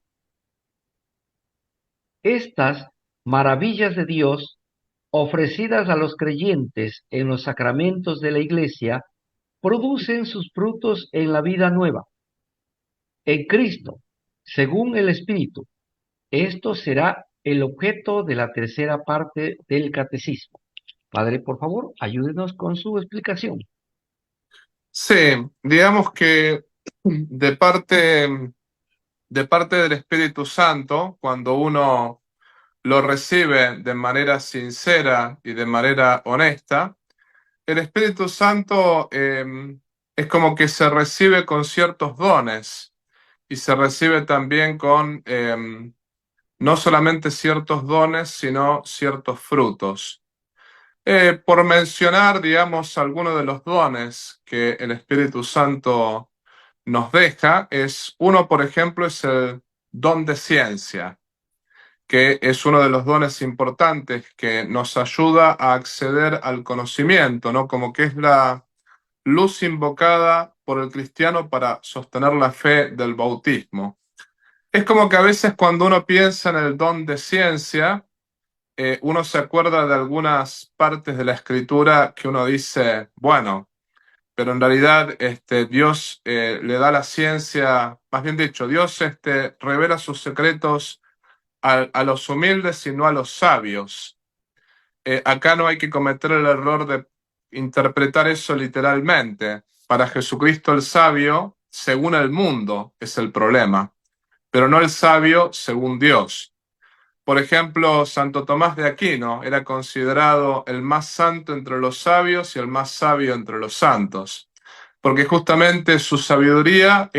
estas maravillas de Dios, ofrecidas a los creyentes en los sacramentos de la Iglesia, producen sus frutos en la vida nueva. En Cristo, según el Espíritu, esto será el objeto de la tercera parte del Catecismo. Padre, por favor, ayúdenos con su explicación. Sí, digamos que de parte del Espíritu Santo, cuando uno lo recibe de manera sincera y de manera honesta, el Espíritu Santo es como que se recibe con ciertos dones y se recibe también con no solamente ciertos dones, sino ciertos frutos. Por mencionar, digamos, algunos de los dones que el Espíritu Santo nos deja, uno, por ejemplo, es el don de ciencia, que es uno de los dones importantes que nos ayuda a acceder al conocimiento, ¿no? Como que es la luz invocada por el cristiano para sostener la fe del bautismo. Es como que a veces cuando uno piensa en el don de ciencia, uno se acuerda de algunas partes de la Escritura que uno dice, bueno, pero en realidad Dios le da la ciencia, más bien dicho, Dios revela sus secretos a los humildes y no a los sabios. Acá no hay que cometer el error de interpretar eso literalmente. Para Jesucristo el sabio, según el mundo, es el problema, pero no el sabio según Dios. Por ejemplo, Santo Tomás de Aquino era considerado el más santo entre los sabios y el más sabio entre los santos, porque justamente su sabiduría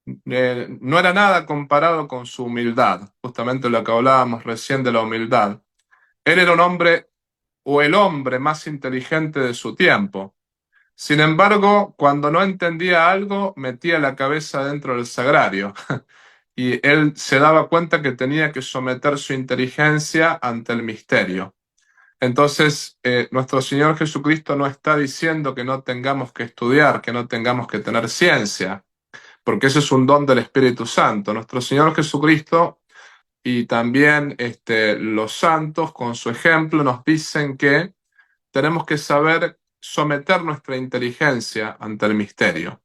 no era nada comparado con su humildad, justamente lo que hablábamos recién de la humildad. Él era un hombre o el hombre más inteligente de su tiempo. Sin embargo, cuando no entendía algo, metía la cabeza dentro del sagrario y él se daba cuenta que tenía que someter su inteligencia ante el misterio. Entonces, nuestro Señor Jesucristo no está diciendo que no tengamos que estudiar, que no tengamos que tener ciencia, porque ese es un don del Espíritu Santo. Nuestro Señor Jesucristo y también los santos, con su ejemplo, nos dicen que tenemos que saber someter nuestra inteligencia ante el misterio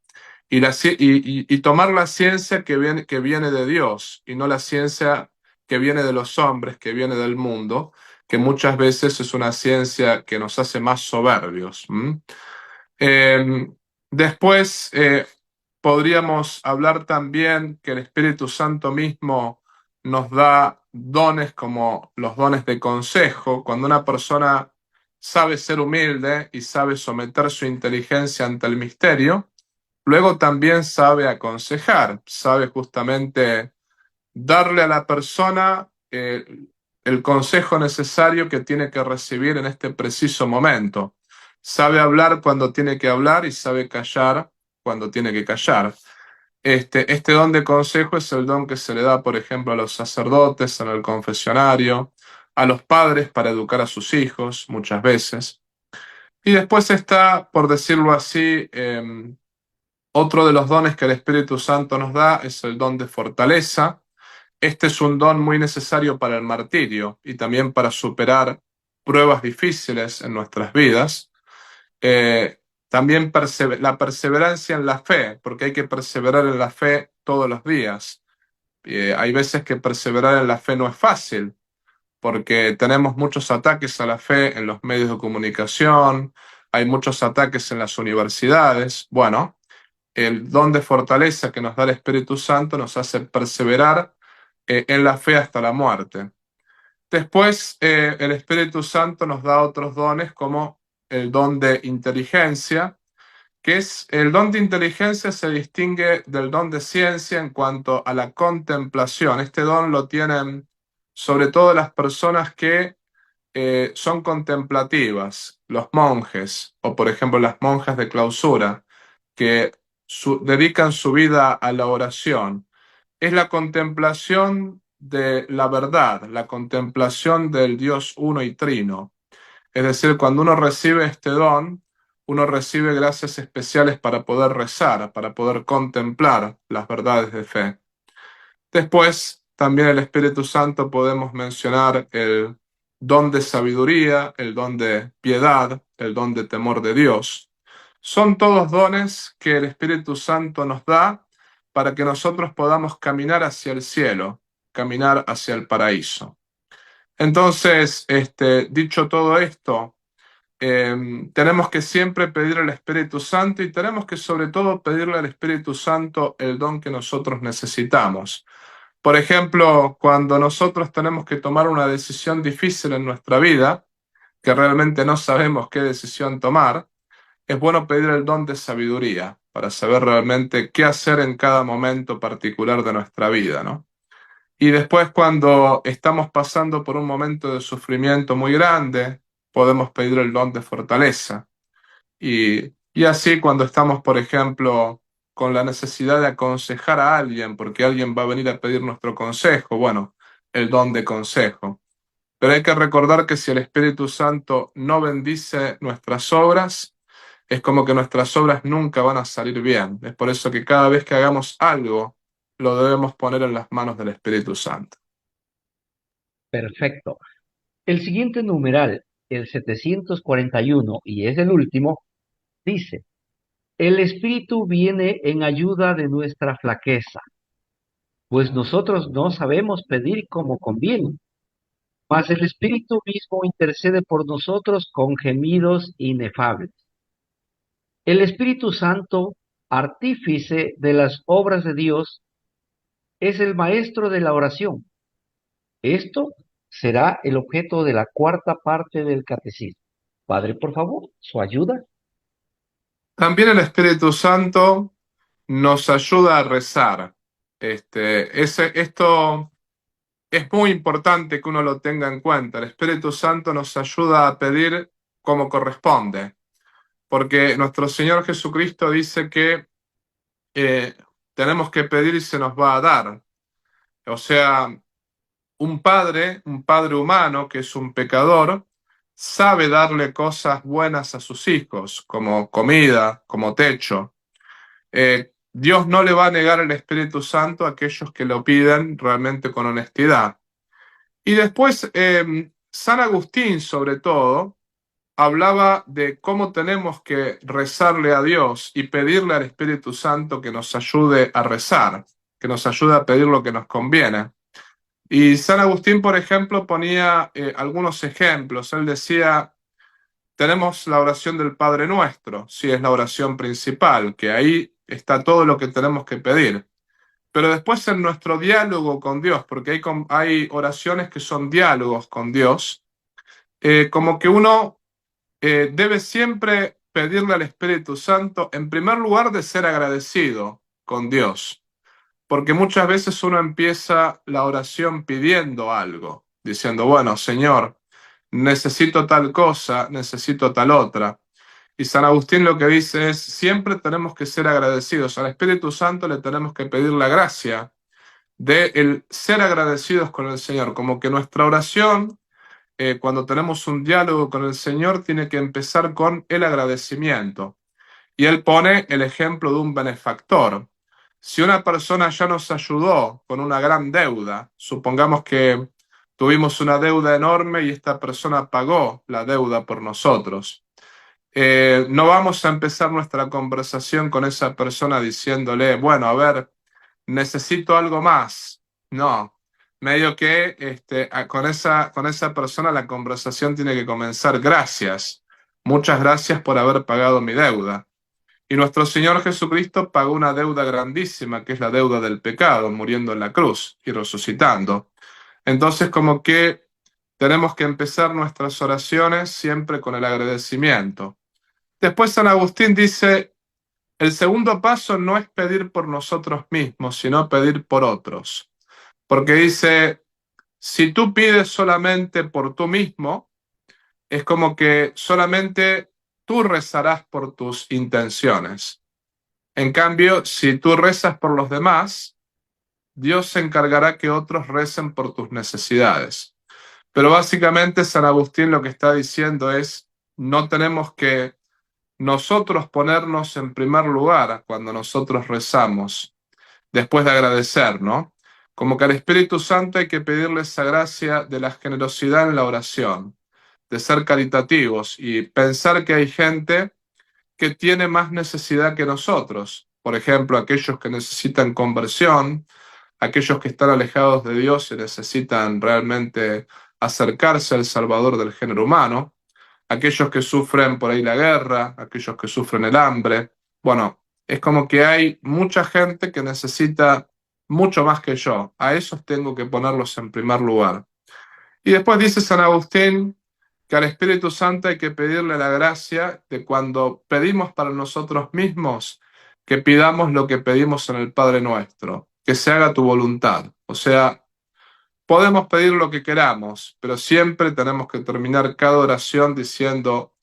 y tomar la ciencia que viene de Dios y no la ciencia que viene de los hombres, que viene del mundo, que muchas veces es una ciencia que nos hace más soberbios. Eh, Después podríamos hablar también que el Espíritu Santo mismo nos da dones como los dones de consejo. Cuando una persona sabe ser humilde y sabe someter su inteligencia ante el misterio, luego también sabe aconsejar, sabe justamente darle a la persona el consejo necesario que tiene que recibir en este preciso momento. Sabe hablar cuando tiene que hablar y sabe callar cuando tiene que callar. Este don de consejo es el don que se le da, por ejemplo, a los sacerdotes en el confesionario, a los padres para educar a sus hijos, muchas veces. Y después está, por decirlo así, otro de los dones que el Espíritu Santo nos da es el don de fortaleza. Este es un don muy necesario para el martirio y también para superar pruebas difíciles en nuestras vidas. También la perseverancia en la fe, porque hay que perseverar en la fe todos los días. Hay veces que perseverar en la fe no es fácil, porque tenemos muchos ataques a la fe en los medios de comunicación, hay muchos ataques en las universidades. Bueno, el don de fortaleza que nos da el Espíritu Santo nos hace perseverar en la fe hasta la muerte. Después, el Espíritu Santo nos da otros dones como el don de inteligencia, que es el don de inteligencia se distingue del don de ciencia en cuanto a la contemplación. Este don lo tienen sobre todo las personas que son contemplativas, los monjes o por ejemplo las monjas de clausura, que dedican su vida a la oración. Es la contemplación de la verdad, la contemplación del Dios uno y trino. Es decir, cuando uno recibe este don, uno recibe gracias especiales para poder rezar, para poder contemplar las verdades de fe. Después, también el Espíritu Santo podemos mencionar el don de sabiduría, el don de piedad, el don de temor de Dios. Son todos dones que el Espíritu Santo nos da para que nosotros podamos caminar hacia el cielo, caminar hacia el paraíso. Entonces, dicho todo esto, tenemos que siempre pedir al Espíritu Santo y tenemos que sobre todo pedirle al Espíritu Santo el don que nosotros necesitamos. Por ejemplo, cuando nosotros tenemos que tomar una decisión difícil en nuestra vida, que realmente no sabemos qué decisión tomar, es bueno pedir el don de sabiduría para saber realmente qué hacer en cada momento particular de nuestra vida, ¿no? Y después, cuando estamos pasando por un momento de sufrimiento muy grande, podemos pedir el don de fortaleza. Y así cuando estamos, por ejemplo, con la necesidad de aconsejar a alguien, porque alguien va a venir a pedir nuestro consejo, bueno, el don de consejo. Pero hay que recordar que si el Espíritu Santo no bendice nuestras obras, es como que nuestras obras nunca van a salir bien. Es por eso que cada vez que hagamos algo, lo debemos poner en las manos del Espíritu Santo. Perfecto. El siguiente numeral, el 741, y es el último, dice: el Espíritu viene en ayuda de nuestra flaqueza, pues nosotros no sabemos pedir como conviene, mas el Espíritu mismo intercede por nosotros con gemidos inefables. El Espíritu Santo, artífice de las obras de Dios, es el maestro de la oración, Esto será el objeto de la cuarta parte del catecismo. Padre, por favor, su ayuda. También el Espíritu Santo nos ayuda a rezar. Esto es muy importante que uno lo tenga en cuenta. El Espíritu Santo nos ayuda a pedir como corresponde, porque nuestro Señor Jesucristo dice que tenemos que pedir y se nos va a dar. O sea, un padre humano que es un pecador, sabe darle cosas buenas a sus hijos, como comida, como techo. Dios no le va a negar el Espíritu Santo a aquellos que lo piden realmente con honestidad. Y después, San Agustín, sobre todo, hablaba de cómo tenemos que rezarle a Dios y pedirle al Espíritu Santo que nos ayude a rezar, que nos ayude a pedir lo que nos conviene. Y San Agustín, por ejemplo, ponía algunos ejemplos. Él decía, tenemos la oración del Padre Nuestro, sí, es la oración principal, que ahí está todo lo que tenemos que pedir. Pero después en nuestro diálogo con Dios, porque hay oraciones que son diálogos con Dios, como que uno debe siempre pedirle al Espíritu Santo, en primer lugar, de ser agradecido con Dios, porque muchas veces uno empieza la oración pidiendo algo, diciendo, bueno, Señor, necesito tal cosa, necesito tal otra. Y San Agustín lo que dice es, siempre tenemos que ser agradecidos. Al Espíritu Santo le tenemos que pedir la gracia de el ser agradecidos con el Señor, como que nuestra oración, cuando tenemos un diálogo con el Señor, tiene que empezar con el agradecimiento. Y él pone el ejemplo de un benefactor. Si una persona ya nos ayudó con una gran deuda, supongamos que tuvimos una deuda enorme y esta persona pagó la deuda por nosotros. No vamos a empezar nuestra conversación con esa persona diciéndole, bueno, a ver, necesito algo más. No, medio que con esa persona la conversación tiene que comenzar, gracias. Muchas gracias por haber pagado mi deuda. Y nuestro Señor Jesucristo pagó una deuda grandísima, que es la deuda del pecado, muriendo en la cruz y resucitando. Entonces, como que tenemos que empezar nuestras oraciones siempre con el agradecimiento. Después San Agustín dice, el segundo paso no es pedir por nosotros mismos, sino pedir por otros. Porque dice, si tú pides solamente por tú mismo, es como que solamente tú rezarás por tus intenciones. En cambio, si tú rezas por los demás, Dios se encargará que otros recen por tus necesidades. Pero básicamente San Agustín lo que está diciendo es, no tenemos que nosotros ponernos en primer lugar cuando nosotros rezamos, después de agradecer, ¿no? Como que al Espíritu Santo hay que pedirle esa gracia de la generosidad en la oración, de ser caritativos y pensar que hay gente que tiene más necesidad que nosotros. Por ejemplo, aquellos que necesitan conversión, aquellos que están alejados de Dios y necesitan realmente acercarse al Salvador del género humano, aquellos que sufren por ahí la guerra, aquellos que sufren el hambre. Bueno, es como que hay mucha gente que necesita mucho más que yo. A esos tengo que ponerlos en primer lugar. Y después dice San Agustín que al Espíritu Santo hay que pedirle la gracia de cuando pedimos para nosotros mismos, que pidamos lo que pedimos en el Padre Nuestro, que se haga tu voluntad. O sea, podemos pedir lo que queramos, pero siempre tenemos que terminar cada oración diciendo,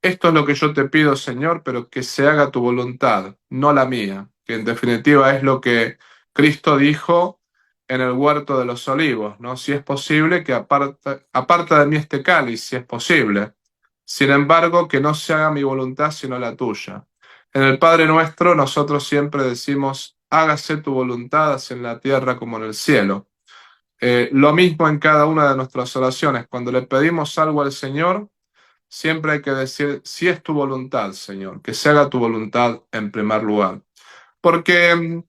esto es lo que yo te pido, Señor, pero que se haga tu voluntad, no la mía, que en definitiva es lo que Cristo dijo en el huerto de los olivos, ¿no? Si es posible, que aparta de mí este cáliz, si es posible. Sin embargo, que no se haga mi voluntad, sino la tuya. En el Padre Nuestro nosotros siempre decimos, hágase tu voluntad, así en la tierra como en el cielo. Lo mismo en cada una de nuestras oraciones. Cuando le pedimos algo al Señor, siempre hay que decir, si es tu voluntad, Señor, que se haga tu voluntad en primer lugar. Porque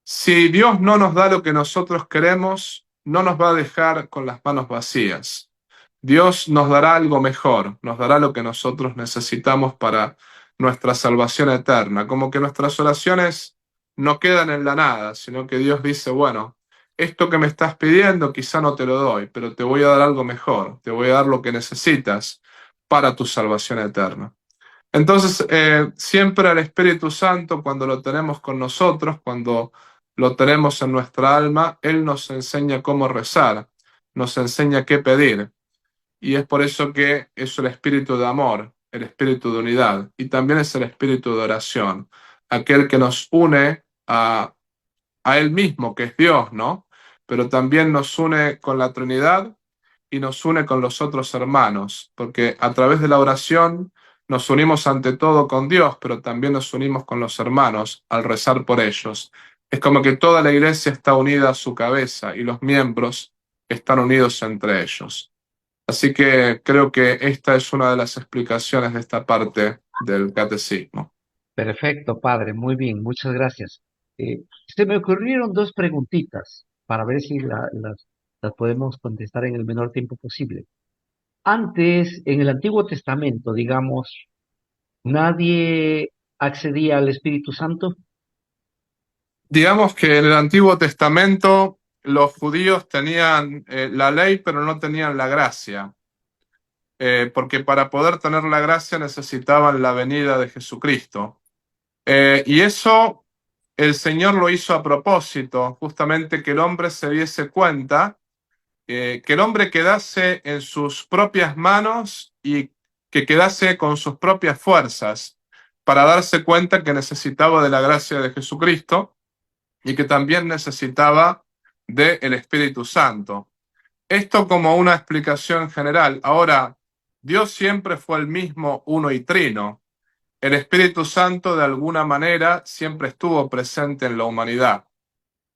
si Dios no nos da lo que nosotros queremos, no nos va a dejar con las manos vacías. Dios nos dará algo mejor, nos dará lo que nosotros necesitamos para nuestra salvación eterna. Como que nuestras oraciones no quedan en la nada, sino que Dios dice, bueno, esto que me estás pidiendo quizá no te lo doy, pero te voy a dar algo mejor, te voy a dar lo que necesitas para tu salvación eterna. Entonces, siempre al Espíritu Santo, cuando lo tenemos con nosotros, cuando lo tenemos en nuestra alma, Él nos enseña cómo rezar, nos enseña qué pedir. Y es por eso que es el espíritu de amor, el espíritu de unidad, y también es el espíritu de oración, aquel que nos une a Él mismo, que es Dios, ¿no? Pero también nos une con la Trinidad y nos une con los otros hermanos, porque a través de la oración nos unimos ante todo con Dios, pero también nos unimos con los hermanos al rezar por ellos. Es como que toda la iglesia está unida a su cabeza y los miembros están unidos entre ellos. Así que creo que esta es una de las explicaciones de esta parte del catecismo. Perfecto, padre, muy bien, muchas gracias. Se me ocurrieron dos preguntitas para ver si las podemos contestar en el menor tiempo posible. Antes, en el Antiguo Testamento, digamos, nadie accedía al Espíritu Santo. Digamos que en el Antiguo Testamento los judíos tenían la ley, pero no tenían la gracia, porque para poder tener la gracia necesitaban la venida de Jesucristo. Y eso el Señor lo hizo a propósito, justamente que el hombre se diese cuenta, que el hombre quedase en sus propias manos y que quedase con sus propias fuerzas, para darse cuenta que necesitaba de la gracia de Jesucristo y que también necesitaba del Espíritu Santo. Esto como una explicación general. Ahora, Dios siempre fue el mismo, uno y trino. El Espíritu Santo de alguna manera siempre estuvo presente en la humanidad.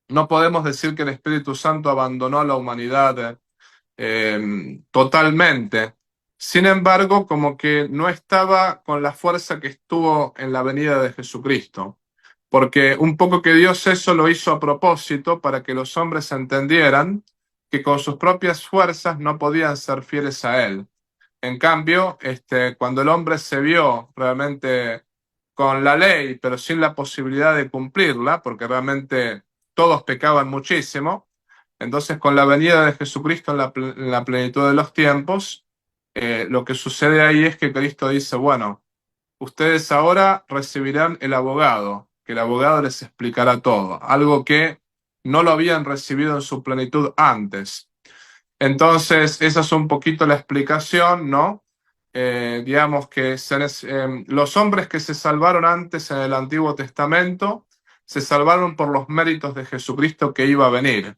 No podemos decir que el Espíritu Santo abandonó a la humanidad totalmente. Sin embargo, como que no estaba con la fuerza que estuvo en la venida de Jesucristo. Porque un poco que Dios eso lo hizo a propósito para que los hombres entendieran que con sus propias fuerzas no podían ser fieles a Él. En cambio, cuando el hombre se vio realmente con la ley, pero sin la posibilidad de cumplirla, porque realmente todos pecaban muchísimo, entonces con la venida de Jesucristo en la plenitud de los tiempos, lo que sucede ahí es que Cristo dice, bueno, ustedes ahora recibirán el abogado, que el abogado les explicará todo, algo que no lo habían recibido en su plenitud antes. Entonces, esa es un poquito la explicación, ¿no? Digamos que los hombres que se salvaron antes en el Antiguo Testamento se salvaron por los méritos de Jesucristo que iba a venir.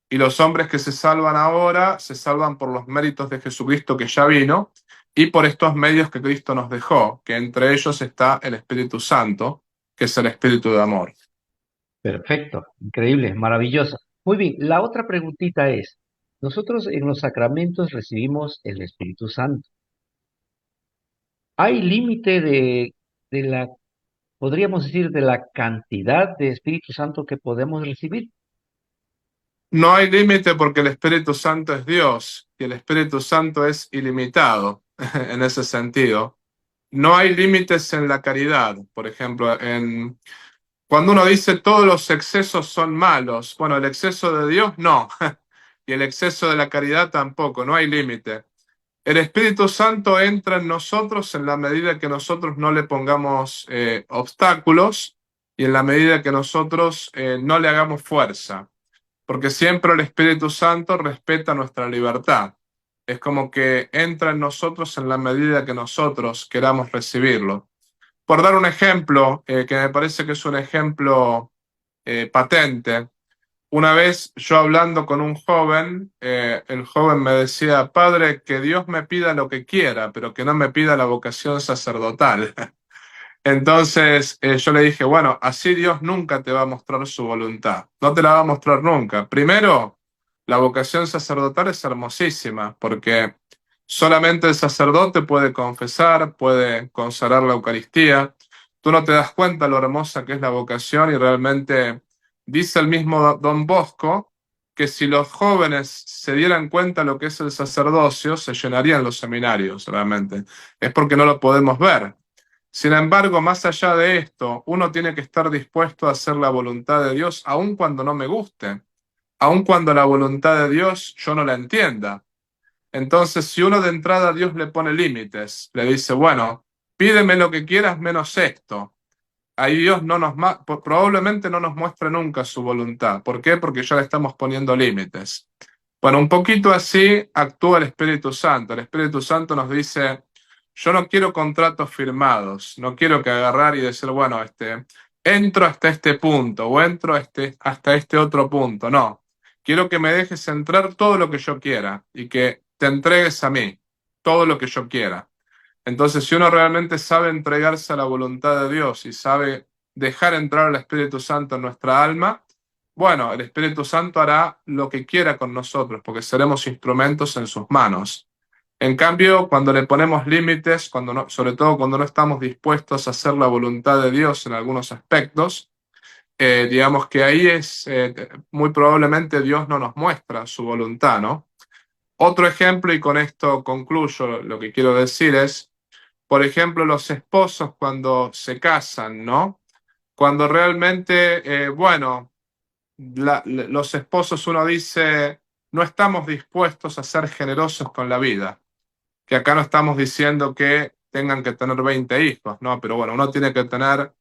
Y los hombres que se salvan ahora se salvan por los méritos de Jesucristo que ya vino y por estos medios que Cristo nos dejó, que entre ellos está el Espíritu Santo, que es el Espíritu de amor. Perfecto, increíble, maravilloso. Muy bien, la otra preguntita es, nosotros en los sacramentos recibimos el Espíritu Santo. ¿Hay límite de la, podríamos decir, de la cantidad de Espíritu Santo que podemos recibir? No hay límite porque el Espíritu Santo es Dios y el Espíritu Santo es ilimitado en ese sentido. No hay límites en la caridad, por ejemplo, cuando uno dice todos los excesos son malos, bueno, el exceso de Dios no, y el exceso de la caridad tampoco, no hay límite. El Espíritu Santo entra en nosotros en la medida que nosotros no le pongamos obstáculos y en la medida que nosotros no le hagamos fuerza, porque siempre el Espíritu Santo respeta nuestra libertad. Es como que entra en nosotros en la medida que nosotros queramos recibirlo. Por dar un ejemplo, que me parece que es un ejemplo patente, una vez yo hablando con un joven, el joven me decía, padre, que Dios me pida lo que quiera, pero que no me pida la vocación sacerdotal. Entonces yo le dije, bueno, así Dios nunca te va a mostrar su voluntad, no te la va a mostrar nunca. Primero, la vocación sacerdotal es hermosísima, porque solamente el sacerdote puede confesar, puede consagrar la Eucaristía. Tú no te das cuenta lo hermosa que es la vocación y realmente dice el mismo Don Bosco que si los jóvenes se dieran cuenta lo que es el sacerdocio, se llenarían los seminarios realmente. Es porque no lo podemos ver. Sin embargo, más allá de esto, uno tiene que estar dispuesto a hacer la voluntad de Dios, aun cuando no me guste, aun cuando la voluntad de Dios yo no la entienda. Entonces, si uno de entrada a Dios le pone límites, le dice, bueno, pídeme lo que quieras menos esto. Ahí Dios probablemente no nos muestre nunca su voluntad. ¿Por qué? Porque ya le estamos poniendo límites. Bueno, un poquito así actúa el Espíritu Santo. El Espíritu Santo nos dice, yo no quiero contratos firmados, no quiero que agarrar y decir, bueno, entro hasta este punto o entro hasta este otro punto. No, quiero que me dejes entrar todo lo que yo quiera y que te entregues a mí todo lo que yo quiera. Entonces, si uno realmente sabe entregarse a la voluntad de Dios y sabe dejar entrar al Espíritu Santo en nuestra alma, bueno, el Espíritu Santo hará lo que quiera con nosotros, porque seremos instrumentos en sus manos. En cambio, cuando le ponemos límites, sobre todo cuando no estamos dispuestos a hacer la voluntad de Dios en algunos aspectos, digamos que ahí muy probablemente Dios no nos muestra su voluntad, ¿no? Otro ejemplo, y con esto concluyo, lo que quiero decir es, por ejemplo, los esposos cuando se casan, ¿no? Cuando realmente, los esposos uno dice, no estamos dispuestos a ser generosos con la vida, que acá no estamos diciendo que tengan que tener 20 hijos, ¿no? Pero bueno, uno tiene que tener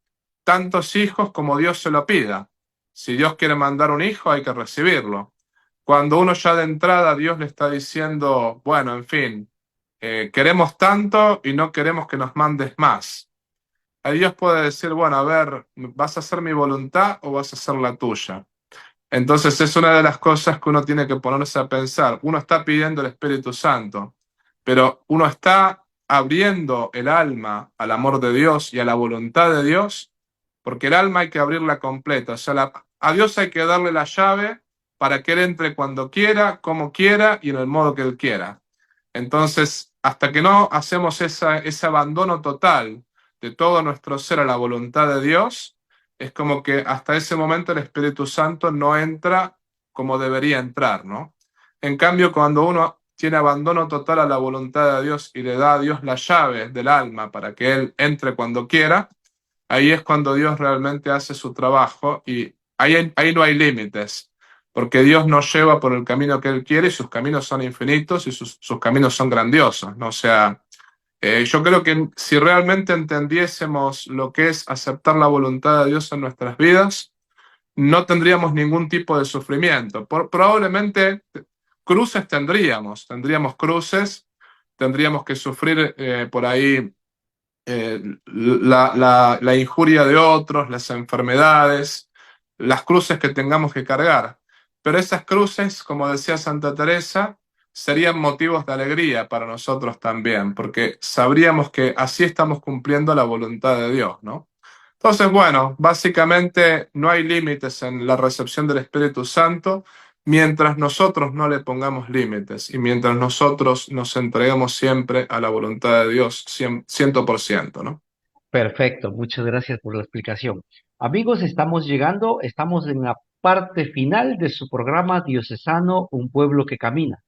tantos hijos como Dios se lo pida. Si Dios quiere mandar un hijo, hay que recibirlo. Cuando uno ya de entrada Dios le está diciendo, bueno, en fin, queremos tanto y no queremos que nos mandes más. Ahí Dios puede decir, bueno, a ver, ¿vas a hacer mi voluntad o vas a hacer la tuya? Entonces es una de las cosas que uno tiene que ponerse a pensar. Uno está pidiendo el Espíritu Santo, pero uno está abriendo el alma al amor de Dios y a la voluntad de Dios, porque el alma hay que abrirla completa. O sea, a Dios hay que darle la llave para que Él entre cuando quiera, como quiera y en el modo que Él quiera. Entonces, hasta que no hacemos ese abandono total de todo nuestro ser a la voluntad de Dios, es como que hasta ese momento el Espíritu Santo no entra como debería entrar, ¿no? En cambio, cuando uno tiene abandono total a la voluntad de Dios y le da a Dios la llave del alma para que Él entre cuando quiera, ahí es cuando Dios realmente hace su trabajo y ahí no hay límites, porque Dios nos lleva por el camino que Él quiere y sus caminos son infinitos y sus caminos son grandiosos, ¿no? O sea, yo creo que si realmente entendiésemos lo que es aceptar la voluntad de Dios en nuestras vidas, no tendríamos ningún tipo de sufrimiento. Probablemente tendríamos cruces, tendríamos que sufrir por ahí la injuria de otros, las enfermedades, las cruces que tengamos que cargar. Pero esas cruces, como decía Santa Teresa, serían motivos de alegría para nosotros también, porque sabríamos que así estamos cumpliendo la voluntad de Dios, ¿no? Entonces, bueno, básicamente no hay límites en la recepción del Espíritu Santo mientras nosotros no le pongamos límites y mientras nosotros nos entreguemos siempre a la voluntad de Dios 100%, ¿no? Perfecto, muchas gracias por la explicación. Amigos, estamos en la parte final de su programa diocesano Un Pueblo que Camina.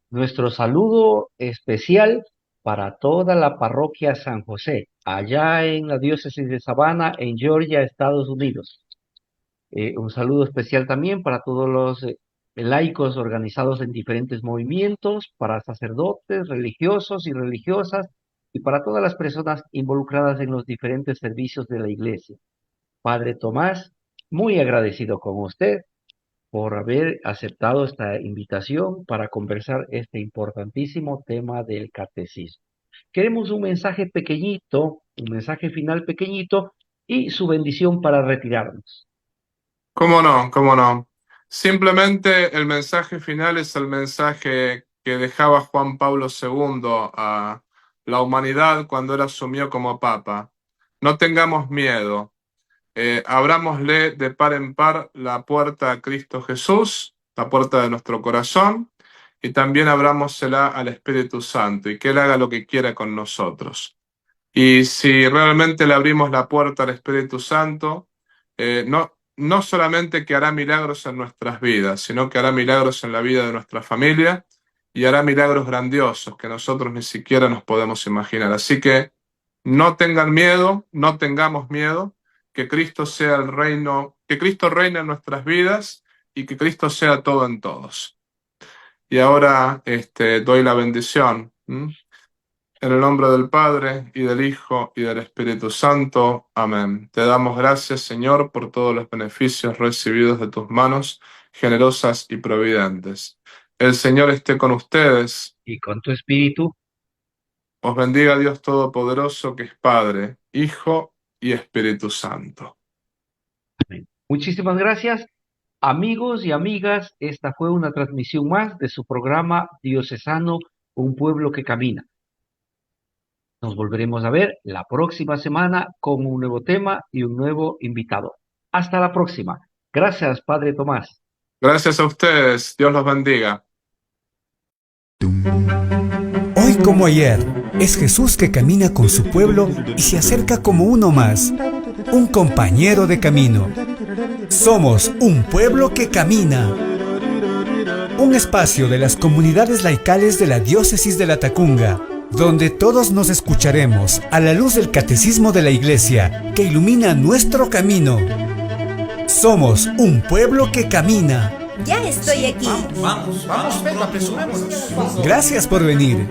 Nuestro saludo especial para toda la parroquia San José, allá en la diócesis de Savannah, en Georgia, Estados Unidos. Un saludo especial también para todos los laicos organizados en diferentes movimientos, para sacerdotes, religiosos y religiosas, y para todas las personas involucradas en los diferentes servicios de la Iglesia. Padre Tomás, muy agradecido con usted por haber aceptado esta invitación para conversar este importantísimo tema del catecismo. Queremos un mensaje pequeñito, un mensaje final pequeñito y su bendición para retirarnos. ¿Cómo no? ¿Cómo no? Simplemente el mensaje final es el mensaje que dejaba Juan Pablo II a la humanidad cuando él asumió como papa. No tengamos miedo. Abrámosle de par en par la puerta a Cristo Jesús, la puerta de nuestro corazón, y también abrámosela al Espíritu Santo y que Él haga lo que quiera con nosotros. Y si realmente le abrimos la puerta al Espíritu Santo, no solamente que hará milagros en nuestras vidas, sino que hará milagros en la vida de nuestra familia y hará milagros grandiosos que nosotros ni siquiera nos podemos imaginar. Así que no tengan miedo, no tengamos miedo, que Cristo sea el reino, que Cristo reine en nuestras vidas y que Cristo sea todo en todos. Y ahora doy la bendición. En el nombre del Padre, y del Hijo, y del Espíritu Santo. Amén. Te damos gracias, Señor, por todos los beneficios recibidos de tus manos, generosas y providentes. El Señor esté con ustedes. Y con tu espíritu. Os bendiga Dios Todopoderoso, que es Padre, Hijo y Espíritu Santo. Muchísimas gracias, amigos y amigas. Esta fue una transmisión más de su programa diocesano, Un Pueblo que Camina. Nos volveremos a ver la próxima semana con un nuevo tema y un nuevo invitado. Hasta la próxima. Gracias, Padre Tomás. Gracias a ustedes. Dios los bendiga. Hoy como ayer, es Jesús que camina con su pueblo y se acerca como uno más, un compañero de camino. Somos un pueblo que camina. Un espacio de las comunidades laicales de la Diócesis de Latacunga, donde todos nos escucharemos a la luz del Catecismo de la Iglesia que ilumina nuestro camino. Somos un pueblo que camina. Ya estoy aquí. Vamos, venga, apresurémonos. Gracias por venir.